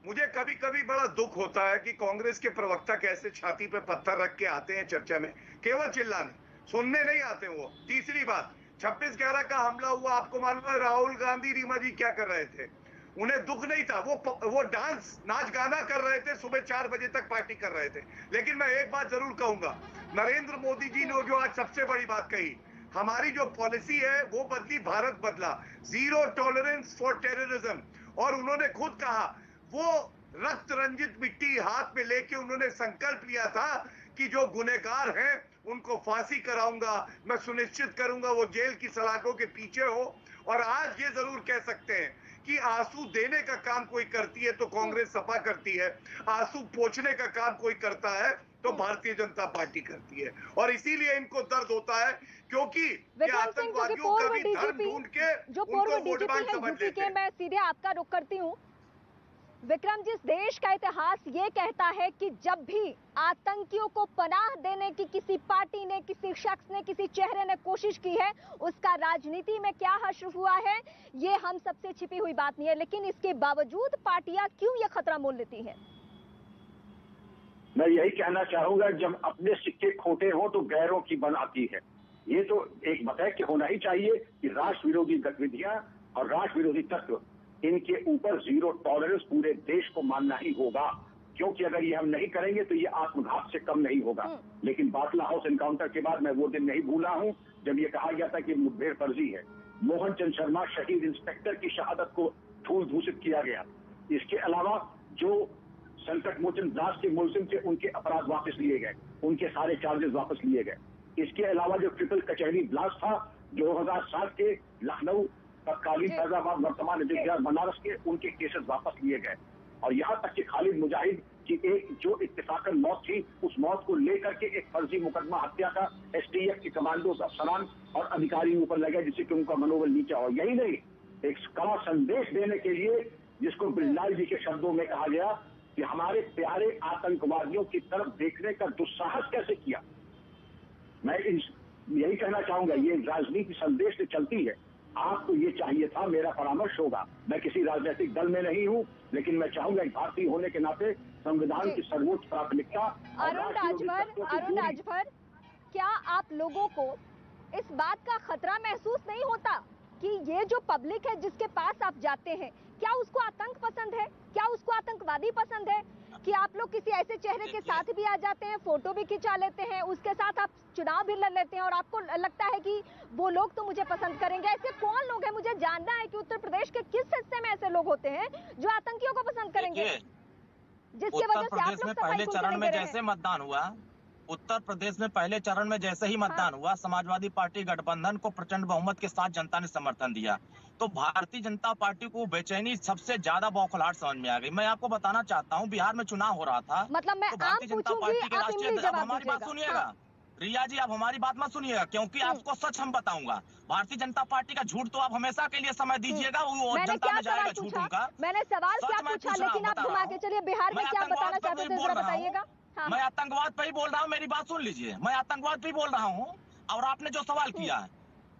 मुझे कभी कभी बड़ा दुख होता है कि कांग्रेस के प्रवक्ता कैसे छाती पे पत्थर रख के आते हैं चर्चा में, केवल चिल्लाने, सुनने नहीं आते वो। तीसरी बात, 26/11 का हमला हुआ, आपको मालूम है राहुल गांधी रीमा जी क्या कर रहे थे? उन्हें दुख नहीं था, वो डांस नाच गाना कर रहे थे, सुबह 4 बजे तक पार्टी कर रहे थे। लेकिन मैं एक बात जरूर कहूंगा, नरेंद्र मोदी जी ने जो आज सबसे बड़ी बात कही, हमारी जो पॉलिसी है वो बदली, भारत बदला, 0 टॉलरेंस फॉर टेररिज्म। और उन्होंने खुद कहा, वो रक्त रंजित मिट्टी हाथ में लेके उन्होंने संकल्प लिया था कि जो गुनहगार हैं उनको फांसी कराऊंगा, मैं सुनिश्चित करूंगा वो जेल की सलाखों के पीछे हो। और आज ये जरूर कह सकते हैं कि आंसू देने का काम कोई करती है तो कांग्रेस सपा करती है, आंसू पोंछने का काम कोई करता है तो भारतीय जनता पार्टी करती है। और इसीलिए इनको दर्द होता है क्योंकि आतंकवादियों का भी धर्म ढूंढ के जो पूर्व डीजीपी है यूपी के, मैं सीधे आपका रुख करती हूँ। विक्रम जी, देश का इतिहास ये कहता है कि जब भी आतंकियों को पनाह देने की किसी पार्टी ने, किसी शख्स ने, किसी चेहरे ने कोशिश की है, उसका राजनीति में क्या हश्र हुआ है ये हम सबसे छिपी हुई बात नहीं है। लेकिन इसके बावजूद पार्टियां क्यों ये खतरा मोल लेती हैं? मैं यही कहना चाहूंगा, जब अपने सिक्के खोटे हो तो गैरों की बन आती है। ये तो एक बताए कि होना ही चाहिए कि राष्ट्र विरोधी गतिविधियां और राष्ट्र विरोधी तत्व, इनके ऊपर 0 टॉलरेंस पूरे देश को मानना ही होगा, क्योंकि अगर ये हम नहीं करेंगे तो ये आत्मघात से कम नहीं होगा। लेकिन बाटला हाउस एनकाउंटर के बाद मैं वो दिन नहीं भूला हूं जब ये कहा गया था कि मुठभेड़ फर्जी है। मोहन चंद शर्मा शहीद इंस्पेक्टर की शहादत को धूल दूषित किया गया। इसके अलावा जो संकट मोचन ब्लास्ट के मुलजिम थे उनके अपराध वापस लिए गए, उनके सारे चार्जेस वापस लिए गए। इसके अलावा जो ट्रिपल कचहरी ब्लास्ट था 2007 के लखनऊ, तत्कालीन फैजाबाद, वर्तमान बनारस के, उनके केसेस वापस लिए गए। और यहाँ तक कि खालिद मुजाहिद की एक जो इत्तेफाकन मौत थी, उस मौत को लेकर के एक फर्जी मुकदमा हत्या का एसटीएफ के कमांडोज, अफसरान और अधिकारी ऊपर लगे जिससे कि उनका मनोबल नीचा हो। यही नहीं, एक कड़ा संदेश देने के लिए, जिसको बिरलाल जी के शब्दों में कहा गया कि हमारे प्यारे आतंकवादियों की तरफ देखने का दुस्साहस कैसे किया। मैं यही कहना चाहूंगा, ये राजनीति संदेश से चलती है। आपको ये चाहिए था, मेरा परामर्श होगा, मैं किसी राजनीतिक दल में नहीं हूं, लेकिन मैं चाहूंगा एक भारतीय होने के नाते संविधान की सर्वोच्च प्राथमिकता। अरुण राजभर, क्या आप लोगों को इस बात का खतरा महसूस नहीं होता कि ये जो पब्लिक है जिसके पास आप जाते हैं, क्या उसको आतंक पसंद है? क्या उसको आतंकवादी पसंद है कि आप लोग किसी ऐसे चेहरे के साथ भी आ जाते हैं, फोटो भी खिंचा लेते हैं, उसके साथ आप चुनाव भी लड़ लेते हैं और आपको लगता है कि वो लोग तो मुझे पसंद करेंगे? ऐसे कौन लोग हैं? मुझे जानना है कि उत्तर प्रदेश के किस हिस्से में ऐसे लोग होते हैं जो आतंकियों को पसंद करेंगे, जिसकी वजह से आप लोग पहले चरण में जैसे मतदान हुआ उत्तर प्रदेश में पहले चरण में जैसे ही मतदान हुआ, समाजवादी पार्टी गठबंधन को प्रचंड बहुमत के साथ जनता ने समर्थन दिया। तो भारतीय जनता पार्टी को बेचैनी सबसे ज्यादा बौखलाहट समझ में आ गई। मैं आपको बताना चाहता हूँ, बिहार में चुनाव हो रहा था, मतलब मैं तो भारतीय जनता पार्टी के राष्ट्रीय, अब हमारी बात सुनिएगा रिया जी, आप हमारी बात मत सुनिएगा, क्योंकि आपको सच हम बताऊंगा। भारतीय जनता पार्टी का झूठ तो आप हमेशा के लिए समय दीजिएगा, वो जनता में जाएगा झूठ उनका। मैंने सवाल क्या पूछा, लेकिन आप घुमा के चलिए। बिहार में क्या बताना चाहते थे जरा बताइएगा। मैं आतंकवाद पे ही बोल रहा हूँ, मेरी बात सुन लीजिए, मैं आतंकवाद पे ही बोल रहा हूँ। और आपने जो सवाल किया है,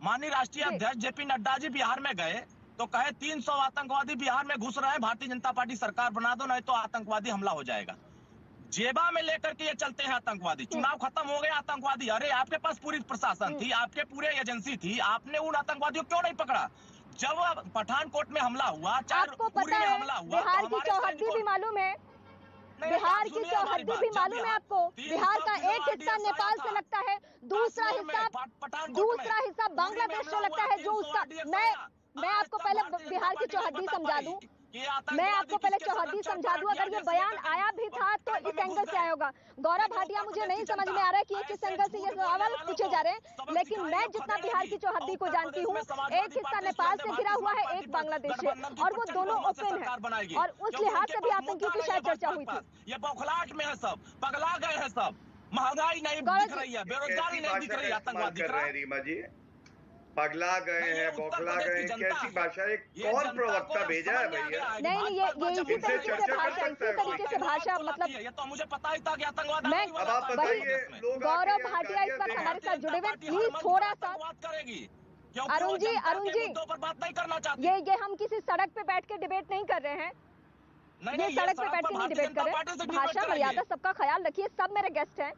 माननीय राष्ट्रीय अध्यक्ष जेपी नड्डा जी बिहार में गए तो कहे 300 आतंकवादी बिहार में घुस रहे हैं, भारतीय जनता पार्टी सरकार बना दो, नहीं तो आतंकवादी हमला हो जाएगा। जेबा में लेकर के ये चलते हैं आतंकवादी। चुनाव खत्म हो गए, आतंकवादी, अरे आपके पास पूरी प्रशासन थी, आपके पूरे एजेंसी थी, आपने उन आतंकवादियों क्यों नहीं पकड़ा? जब पठानकोट में हमला हुआ, आपको पता है बिहार की चौहद्दी भी मालूम है, बिहार की चौहद्दी भी मालूम है आपको। बिहार का एक हिस्सा नेपाल से लगता है, दूसरा हिस्सा बांग्लादेश से लगता है। जो उसका मैं आपको पहले बिहार की चौहद्दी समझा दूं, मैं आपको पहले चौहद्दी समझा दूं। अगर ये बयान आया भी था तो इस एंगल से आया होगा। गौरव भाटिया, मुझे नहीं समझ में आ रहा है कि किस एंगल से ये सवाल पूछे जा रहे हैं, लेकिन मैं जितना बिहार की चौहद्दी को जानती हूँ, एक हिस्सा नेपाल से घिरा हुआ है, एक बांग्लादेश से, और वो दोनों ओपन है, और उस लिहाज से भी आतंकियों की शायद चर्चा हुई थी। ये बौखलाहट में है, सब पगला गए हैं, सब महंगाई नहीं दिख रही है, बेरोजगारी नहीं दिख रही है, आतंकवाद दिख रहा है। रीमा जी पगला गए हैं, बौखला गए हैं, कैसी भाषा? एक कौन प्रवक्ता भेजा है भैया? नहीं, ये इसी तरीके से भाषा, इसी तरीके से भाषा, मतलब ये तो मुझे पता ही था कि आतंकवाद। मैं अब आप बताइए, गौरव भाटिया इस वक्त हमारे साथ जुड़े हुए, प्लीज थोड़ा सा करेगी। अरुण जी पर बात नहीं करना चाहती। ये हम किसी सड़क पे बैठ के डिबेट नहीं कर रहे हैं, ये सड़क पे बैठ के नहीं डिबेट कर रहे। भाषा मर्यादा सबका ख्याल रखिए, सब मेरे गेस्ट हैं,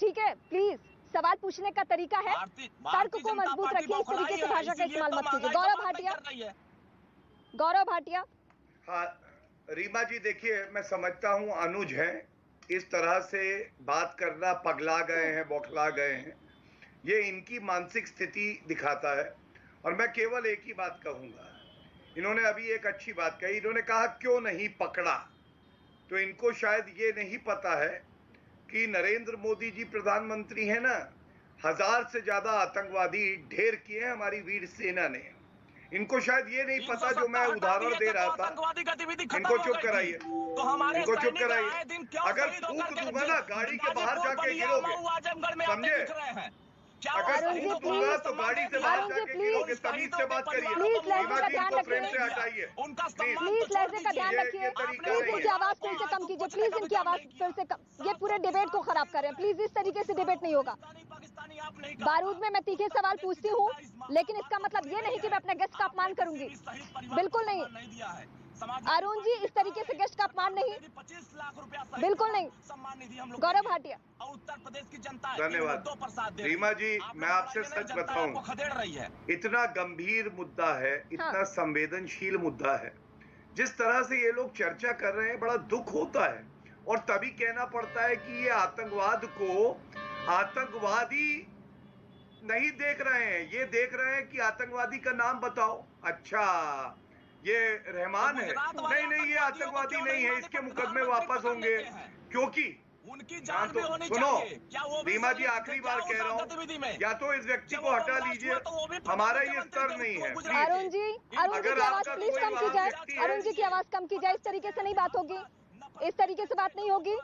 ठीक है? प्लीज सवाल पूछने का तरीका है, तर्क को मजबूत रखिए, इस तरीके से भाषा का इस्तेमाल मत कीजिए। गौरव भाटिया। हाँ रीमा जी, देखिए मैं समझता हूँ अनुज है, इस तरह से बात करना, पगला गए हैं, बौखला गए हैं, ये इनकी मानसिक स्थिति दिखाता है। और मैं केवल एक ही बात कहूंगा, इन्होंने अभी एक अच्छी बात कही, इन्होंने कहा क्यों नहीं पकड़ा। तो इनको शायद ये नहीं पता है कि नरेंद्र मोदी जी प्रधानमंत्री हैं ना, 1000 से ज्यादा आतंकवादी ढेर किए हैं हमारी वीर सेना ने। इनको शायद ये नहीं पता, जो मैं उदाहरण दे रहा था। इनको चुप कराइए, इनको चुप कराइए। अगर फूंक दूंगा ना गाड़ी के बाहर जाके गिरोगे, समझे? अगर फूंक दूंगा तो गाड़ी से बाहर जाके गिरोगे। तमीज से बात करिए, रीमा जी इनको फ्रेम से हटाइए, प्लीज लहजे का ध्यान रखिए, प्लीज इनकी आवाज फिर से कम कीजिए, प्लीज इनकी आवाज फिर से कम। ये पूरे डिबेट को खराब कर रहे हैं, प्लीज इस तरीके से डिबेट नहीं होगा। बारूद में मैं तीखे सवाल पूछती हूँ, लेकिन इसका मतलब ये नहीं कि मैं अपने गेस्ट का अपमान करूंगी, बिल्कुल नहीं। अरुण जी, इस तरीके से गेस्ट का अपमान नहीं, 25 लाख रुपया बिल्कुल नहीं। सम्मान निधि हम लोग गौरव भाटिया। उत्तर प्रदेश की जनता धन्यवाद। रीमा जी, मैं आपसे सच बताऊं, खदेड़ रही है। इतना गंभीर मुद्दा है, इतना संवेदनशील मुद्दा है, जिस तरह से ये लोग चर्चा कर रहे हैं, बड़ा दुख होता है। और तभी कहना पड़ता है कि ये आतंकवाद को आतंकवादी नहीं देख रहे हैं, ये देख रहे हैं कि आतंकवादी का नाम बताओ। अच्छा, ये रहमान है? नहीं, ये आतंकवादी नहीं है, इसके मुकदमे वापस होंगे, क्योंकि उनकी जान भी होनी सुनो चाहिए। रीमा जी, आखिरी बार कह रहा हूँ, या तो इस व्यक्ति को हटा लीजिए, हमारा ये स्तर नहीं है। अरुण जी की आवाज प्लीज कम की जाए, अरुण जी की आवाज कम की जाए, इस तरीके से नहीं बात होगी, इस तरीके से बात नहीं होगी,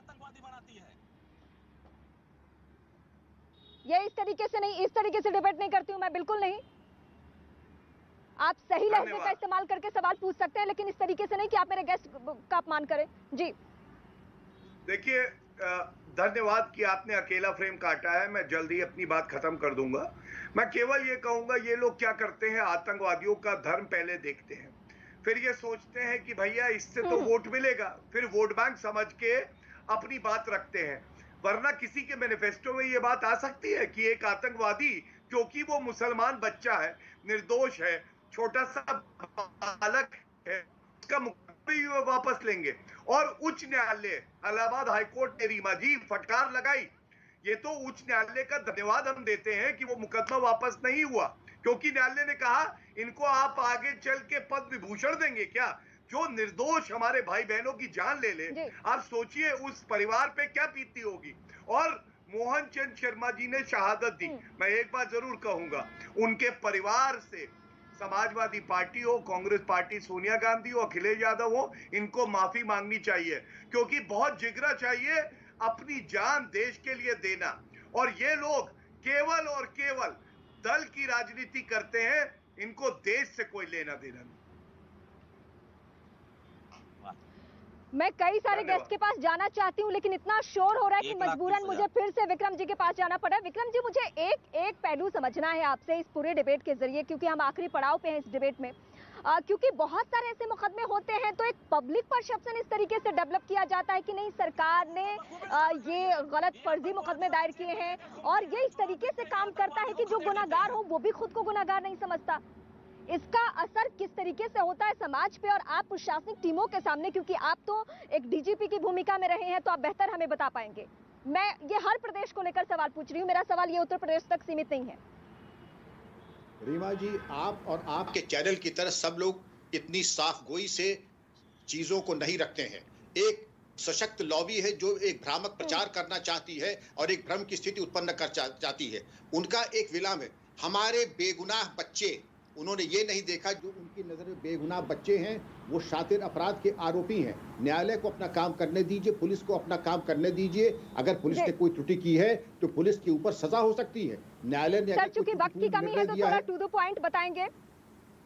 ये इस तरीके से नहीं, इस तरीके से डिबेट नहीं करती हूँ मैं, बिल्कुल नहीं। आप सही लहजे का इस्तेमाल करके सवाल पूछ सकते हैं, लेकिन इस तरीके से नहीं कि आप मेरे गेस्ट का अपमान करें। जी देखिए, धन्यवाद कि आपने अकेला फ्रेम काटा है, मैं जल्दी अपनी बात खत्म कर दूंगा। मैं केवल ये कहूंगा, ये लोग क्या करते हैं, आतंकवादियों का धर्म पहले देखते हैं, फिर ये सोचते हैं कि भैया इससे तो वोट मिलेगा, फिर वोट बैंक समझ के अपनी बात रखते हैं। वरना किसी के मैनिफेस्टो में ये बात आ सकती है कि एक आतंकवादी, क्योंकि वो मुसलमान बच्चा है, निर्दोष है, छोटा सा बालक है, उसका मुकदमा वापस लेंगे। और उच्च न्यायालय, इलाहाबाद हाईकोर्ट ने रीमा जी फटकार लगाई। ये तो उच्च न्यायालय का धन्यवाद हम देते हैं कि वो मुकदमा वापस नहीं हुआ, क्योंकि न्यायालय ने कहा इनको आप आगे चल के पद विभूषण देंगे क्या? जो निर्दोष हमारे भाई बहनों की जान ले ले, आप सोचिए उस परिवार पे क्या बीतती होगी। और मोहन चंद शर्मा जी ने शहादत दी। मैं एक बात जरूर कहूंगा, उनके परिवार से समाजवादी पार्टी हो, कांग्रेस पार्टी, सोनिया गांधी हो, अखिलेश यादव हो, इनको माफी मांगनी चाहिए, क्योंकि बहुत जिगरा चाहिए अपनी जान देश के लिए देना। और ये लोग केवल और केवल दल की राजनीति करते हैं, इनको देश से कोई लेना देना नहीं। मैं कई सारे गेस्ट के पास जाना चाहती हूँ, लेकिन इतना शोर हो रहा है कि मजबूरन मुझे फिर से विक्रम जी के पास जाना पड़ा। विक्रम जी, मुझे एक पहलू समझना है आपसे इस पूरे डिबेट के जरिए, क्योंकि हम आखिरी पड़ाव पे हैं इस डिबेट में। क्योंकि बहुत सारे ऐसे मुकदमे होते हैं तो एक पब्लिक परसेप्शन इस तरीके से डेवलप किया जाता है कि नहीं, सरकार ने ये गलत फर्जी मुकदमे दायर किए हैं, और ये इस तरीके से काम करता है कि जो गुनाहगार हो वो भी खुद को गुनाहगार नहीं समझता। इसका असर किस तरीके से होता है समाज पे और आप प्रशासनिक टीमों के सामने, क्योंकि आप तो एक डीजीपी की भूमिका में रहे हैं, तो आप बेहतर हमें बता पाएंगे। मैं ये हर प्रदेश को लेकर सवाल पूछ रही हूँ, मेरा सवाल ये उत्तर प्रदेश तक सीमित नहीं है। रीमा जी, आप और आपके चैनल की तरह सब लोग इतनी साफ गोई से चीजों को नहीं रखते हैं। एक सशक्त लॉबी है जो एक भ्रामक प्रचार करना चाहती है और एक भ्रम की स्थिति उत्पन्न कर चाहती है। उनका एक विलाम है, हमारे बेगुनाह बच्चे। उन्होंने ये नहीं देखा जो उनकी नजर में बेगुनाह बच्चे हैं वो शातिर अपराध के आरोपी हैं। न्यायालय को अपना काम करने दीजिए, पुलिस को अपना काम करने दीजिए। अगर पुलिस ने कोई त्रुटि की है तो पुलिस के ऊपर सजा हो सकती है। न्यायालय ने सर, चूंकि वक्त की कमी है तो थोड़ा टू द पॉइंट बताएंगे।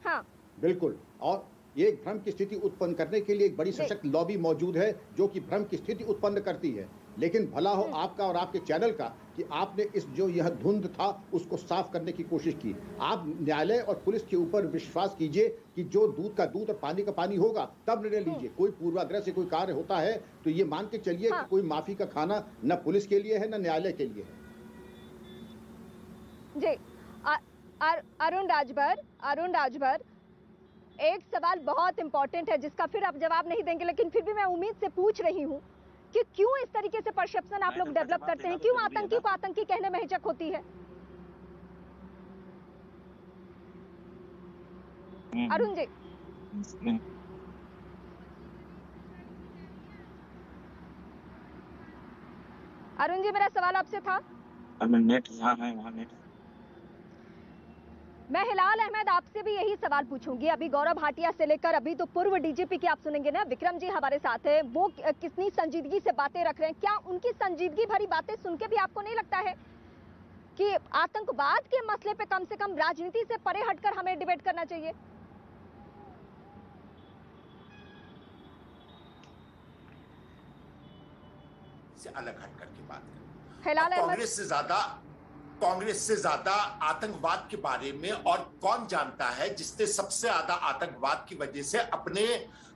हाँ बिल्कुल, और ये एक भ्रम की स्थिति उत्पन्न करने के लिए एक बड़ी सशक्त लॉबी मौजूद है जो कि भ्रम की स्थिति उत्पन्न करती है। लेकिन भला हो आपका और आपके चैनल का कि आपने इस जो यह धुंध था उसको साफ करने की कोशिश की। आप न्यायालय और पुलिस के ऊपर विश्वास कीजिए कि जो दूध का दूध और पानी का पानी होगा तब निर्णय लीजिए। कोई पूर्वाग्रह से कोई कार्य होता है तो ये मान के चलिए कि कोई माफी का खाना न पुलिस के लिए है न न्यायालय के लिए है। जी अरुण राजभर, एक सवाल बहुत इंपॉर्टेंट है जिसका फिर आप जवाब नहीं देंगे, लेकिन फिर भी मैं उम्मीद से पूछ रही हूँ कि क्यों इस तरीके से परसेप्शन आप लोग डेवलप करते हैं, क्यों आतंकी को आतंकी कहने में हिचक होती है? अरुण जी, मेरा सवाल आपसे था। नेट यहाँ है, वहाँ नेट। मैं हिलाल अहमद आपसे भी यही सवाल पूछूंगी। अभी गौरव भाटिया से लेकर अभी तो पूर्व डीजीपी की आप सुनेंगे ना, विक्रम जी हमारे साथ है, वो कितनी संजीदगी से बातें रख रहे हैं। क्या उनकी संजीदगी भरी बातें सुन के भी आपको नहीं लगता है कि आतंकवाद के मसले पे कम से कम राजनीति से परे हटकर हमें डिबेट करना चाहिए? से अलग हट करके बात करें। हिलाल अहमद, कांग्रेस से ज्यादा आतंकवाद के बारे में और कौन जानता है जिसने सबसे ज्यादा आतंकवाद की वजह से अपने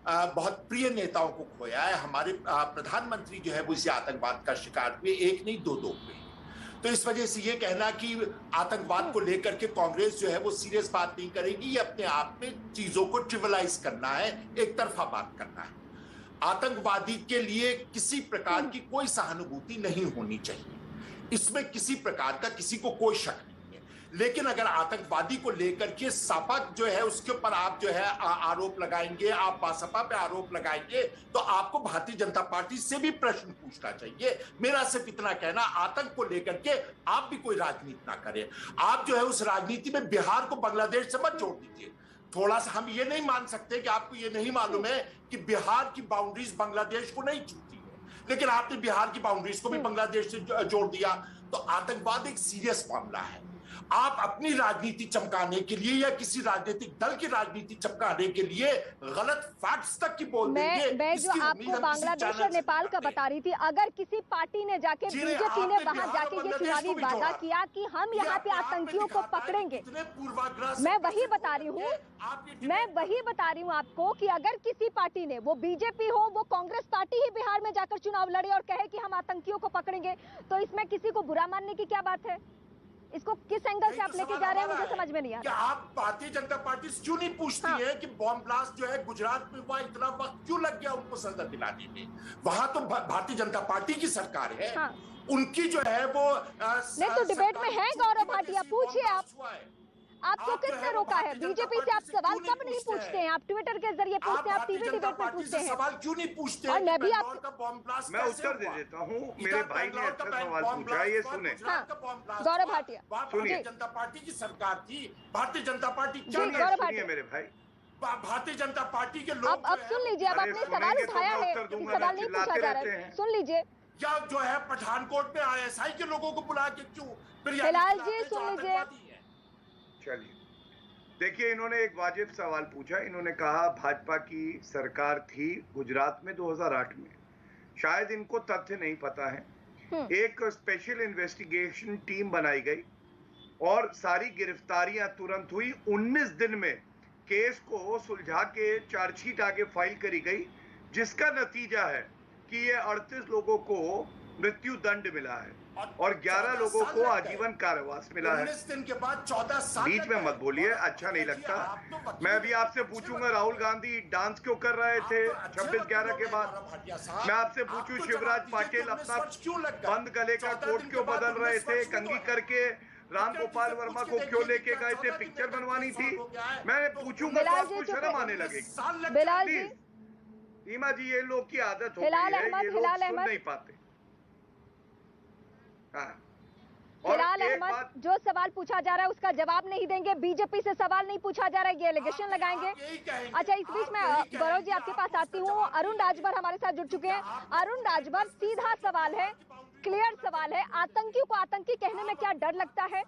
बहुत प्रिय नेताओं को खोया है। हमारे प्रधानमंत्री जो है वो इसी आतंकवाद का शिकार हुए, एक नहीं दो हुए। तो इस वजह से ये कहना कि आतंकवाद को लेकर के कांग्रेस जो है वो सीरियस बात नहीं करेगी, ये अपने आप में चीजों को ट्रिवलाइज करना है, एक तरफा बात करना है। आतंकवादी के लिए किसी प्रकार की कोई सहानुभूति नहीं होनी चाहिए, इसमें किसी प्रकार का किसी को कोई शक नहीं है। लेकिन अगर आतंकवादी को लेकर के सपा जो है उसके ऊपर आप जो है आरोप लगाएंगे, आप सपा पे आरोप लगाएंगे, तो आपको भारतीय जनता पार्टी से भी प्रश्न पूछना चाहिए। मेरा सिर्फ इतना कहना, आतंक को लेकर के आप भी कोई राजनीति ना करें। आप जो है उस राजनीति में बिहार को बांग्लादेश से मत जोड़ दीजिए। थोड़ा सा हम ये नहीं मान सकते कि आपको ये नहीं मालूम है कि बिहार की बाउंड्रीज बांग्लादेश को नहीं छूती है, लेकिन आपने बिहार की बाउंड्रीज को भी बांग्लादेश से जोड़ दिया। तो आतंकवाद एक सीरियस मामला है। आप अपनी राजनीति चमकाने के लिए या किसी राजनीतिक दल की राजनीति चमकाने के लिए गलत फैक्ट्स तक की बोल देंगे। मैं जो आपको बांग्लादेश और नेपाल का बता रही थी, अगर किसी पार्टी ने जाके, बीजेपी ने वहां जाके ये चुनावी वादा किया कि हम यहाँ पे आतंकियों को पकड़ेंगे, मैं वही बता रही हूँ आपको कि अगर किसी पार्टी ने, वो बीजेपी हो वो कांग्रेस पार्टी ही बिहार में जाकर चुनाव लड़े और कहे कि हम आतंकियों को पकड़ेंगे, तो इसमें किसी को बुरा मानने की क्या बात है? इसको किस एंगल से आप लेके जा रहे हैं मुझे समझ में नहीं आ रहा। आप भारतीय जनता पार्टी से क्यों नहीं पूछती है कि बॉम्ब ब्लास्ट जो है गुजरात में हुआ, इतना वक्त क्यों लग गया उनको सजा दिलाने में? वहां तो भारतीय जनता पार्टी की सरकार है, उनकी जो है वो नहीं तो डिबेट में है गौरव भाटिया, पूछिए आप। आपको किसने रोका है? बीजेपी से आप सवाल कब नहीं पूछते हैं? आप ट्विटर के जरिए पूछते हैं, आप टीवी डिबेट में पूछते हैं, सवाल क्यों नहीं पूछते? और मैं भी मैं उत्तर दे देता हूँ। मेरे भाई ने अच्छा सवाल पूछा, ये सुने। गौरव भाटिया, भारतीय जनता पार्टी की सरकार थी, भारतीय जनता पार्टी क्या? सुनिए मेरे भाई, भारतीय जनता पार्टी के लोग अब सुन लीजिए, अब आपने सवाल उठाया है, सवाल नहीं पूछा जा रहा है, सुन लीजिए। क्या जो है पठानकोट में ISI के लोगों को बुला के क्यों? फिलहाल जी सुन लीजिए। चलिए, देखिए, इन्होंने एक वाजिब सवाल पूछा। इन्होंने कहा भाजपा की सरकार थी गुजरात में 2008 में। शायद इनको तथ्य नहीं पता है। एक स्पेशल इन्वेस्टिगेशन टीम बनाई गई और सारी गिरफ्तारियां तुरंत हुई। 19 दिन में केस को सुलझा के चार्जशीट आगे फाइल करी गई, जिसका नतीजा है कि ये 38 लोगों को मृत्यु दंड मिला है और 11 लोगों को आजीवन कारावास मिला है। 19 दिन के बाद 14 साल। बीच में मत बोलिए, अच्छा नहीं लगता। मैं भी आपसे पूछूंगा, राहुल गांधी डांस क्यों कर रहे थे 26/11 के बाद? मैं आपसे पूछूं, शिवराज पाटिल अपना बंद गले का कोट क्यों बदल रहे थे? कंघी करके राम गोपाल वर्मा को क्यों लेके गए थे? पिक्चर बनवानी थी। मैं पूछूंगा तो आपको शर्म आने लगेगी। बिलाल जी, रीमा जी, ये लोग की आदत हो हिलाल गई है, अहमद, ये लोग हिलाल सुन अहमद। नहीं पाते। हिलाल अहमद, जो सवाल पूछा जा रहा है उसका जवाब नहीं देंगे। बीजेपी से सवाल नहीं पूछा जा रहा है, ये एलिगेशन लगाएंगे। अच्छा, इस बीच में गौरव जी आपके पास आती हूँ। अरुण राजभर हमारे साथ जुड़ चुके हैं। अरुण राजभर, सीधा सवाल है, क्लियर सवाल है, आतंकियों को आतंकी कहने में क्या डर लगता है?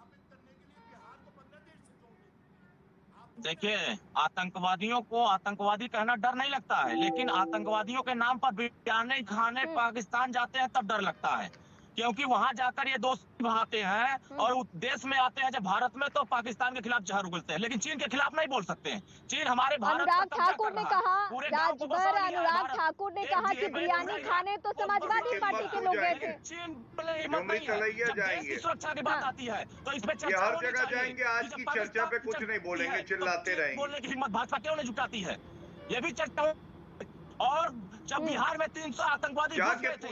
देखिए, आतंकवादियों को आतंकवादी कहना डर नहीं लगता है, लेकिन आतंकवादियों के नाम पर बिरयानी खाने पाकिस्तान जाते हैं तब डर लगता है, क्योंकि वहां जाकर ये दोस्ती बहाते हैं और देश में आते हैं जब भारत में तो पाकिस्तान के खिलाफ जहर उगलते हैं, लेकिन चीन के खिलाफ नहीं बोल सकते हैं। चीन हमारे भारत अनुराग ठाकुर ने कहा, राजभर अनुराग ठाकुर ने कहा कि बिरयानी खाने तो समाजवादी पार्टी के लोग गए थे। चीन सुरक्षा की बात आती है तो इसमें हर जगह जाएंगे। आज की चर्चा पे कुछ नहीं बोलेंगे, चिल्लाते रहेंगे। बोलने की हिम्मत भाजपा क्यों नहीं जुटाती है? ये भी चर्चा। और जब बिहार में 300 आतंकवादी घुस गए थे तो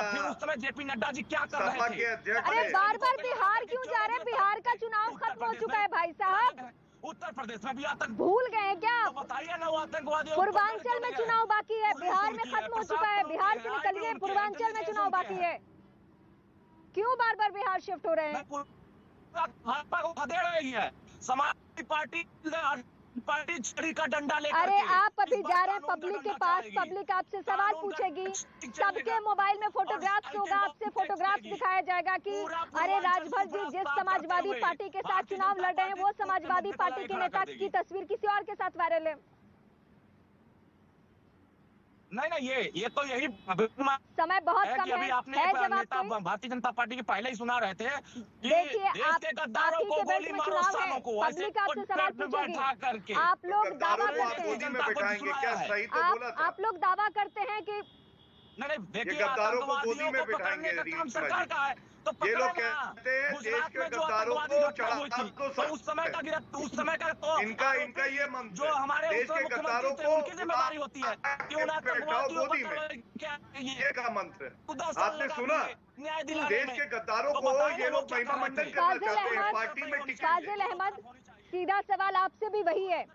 फिर उस समय जेपी नड्डा जी क्या कर रहे थे? अरे बार बार बिहार क्यों जा रहे हैं? बिहार का चुनाव खत्म हो चुका है भाई साहब। उत्तर प्रदेश में भी आतंक भूल गए हैं क्या? बताइए ना, वो आतंकवादी पूर्वांचल में चुनाव बाकी है, बिहार में खत्म हो चुका है। बिहार से निकलिए, पूर्वांचल में चुनाव बाकी है। क्यों बार बार बिहार शिफ्ट हो रहे हैं? भाजपा को खदेड़ रही है समाजवादी पार्टी छड़ी का डंडा लेकर। अरे आप अभी जा रहे हैं पब्लिक के पास, पब्लिक आपसे सवाल पूछेगी, सबके मोबाइल में फोटोग्राफ्स होगा, आपसे फोटोग्राफ्स दिखाया जाएगा कि अरे राजभर जी जिस समाजवादी पार्टी के साथ चुनाव लड़ रहे हैं वो समाजवादी पार्टी के नेता की तस्वीर किसी और के साथ वायरल है। नहीं, ये तो यही समय बहुत कम है। आपने नेता भारतीय जनता पार्टी के पहले ही सुना रहे थे कि देखिए, आप गद्दारों को गोली मारो, सालों को पब्लिक आपसे सवाल पूछेगी। आप लोग दावा करते हैं, आप लोग दावा करते हैं कि नहीं, देखिए, गद्दारों को गोदी में बिठाएंगे। सरकार का है तो ये लोग कहते हैं देश के गद्दारों को चढ़ा, उस समय का तो इनका ये मंत्र, जो हमारे देश के गद्दारों को उनकी जिम्मेदारी होती है क्यों ना गोदी में, ये का मंत्र आपने सुना? देश के गद्दारों को ये लोग महिमामंडन करना चाहते हैं, पार्टी में टिकट। काजिल अहमद, सीधा सवाल आपसे भी वही है।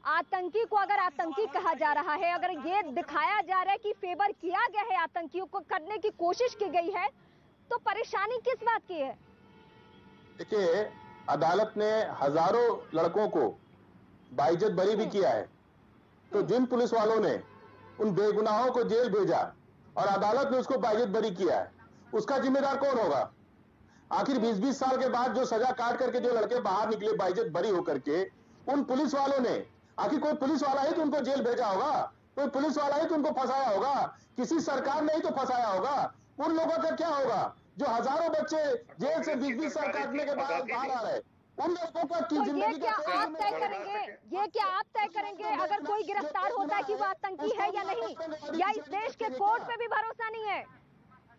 आतंकी को अगर आतंकी कहा जा रहा है, अगर ये दिखाया जा रहा है कि फेवर किया गया है, आतंकियों को करने की कोशिश की गई है, तो परेशानी किस बात की है? देखिए, अदालत ने हजारों लड़कों को बाइज्जत बरी भी किया है, तो जिन पुलिस वालों ने उन बेगुनाहों को जेल भेजा और अदालत ने उसको बाइज्जत बरी किया है, उसका जिम्मेदार कौन होगा? आखिर 20-20 साल के बाद जो सजा काट करके जो लड़के बाहर निकले बाइज्जत बरी होकर के, उन पुलिस वालों ने, आखिर कोई पुलिस वाला ही तो उनको जेल भेजा होगा, कोई पुलिस वाला ही तो उनको फंसाया होगा, किसी सरकार ने ही तो फंसाया होगा। उन लोगों का क्या होगा जो हजारों बच्चे जेल से 20-20 साल काटने के बाद बाहर आ रहे हैं? उन लोगों का तो ये क्या आप तय करेंगे? ये क्या आप तय करेंगे अगर कोई गिरफ्तार होता है कि वो आतंकी है या नहीं? या इस देश के कोर्ट पे भी भरोसा नहीं है?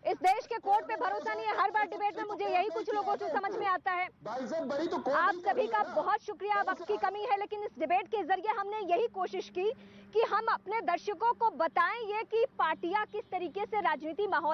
इस देश के कोर्ट पे भरोसा नहीं है। हर बार डिबेट में मुझे यही कुछ लोगों से समझ में आता है। आप सभी का बहुत शुक्रिया, वक्त की कमी है, लेकिन इस डिबेट के जरिए हमने यही कोशिश की कि हम अपने दर्शकों को बताएं ये कि पार्टियां किस तरीके से राजनीति माहौल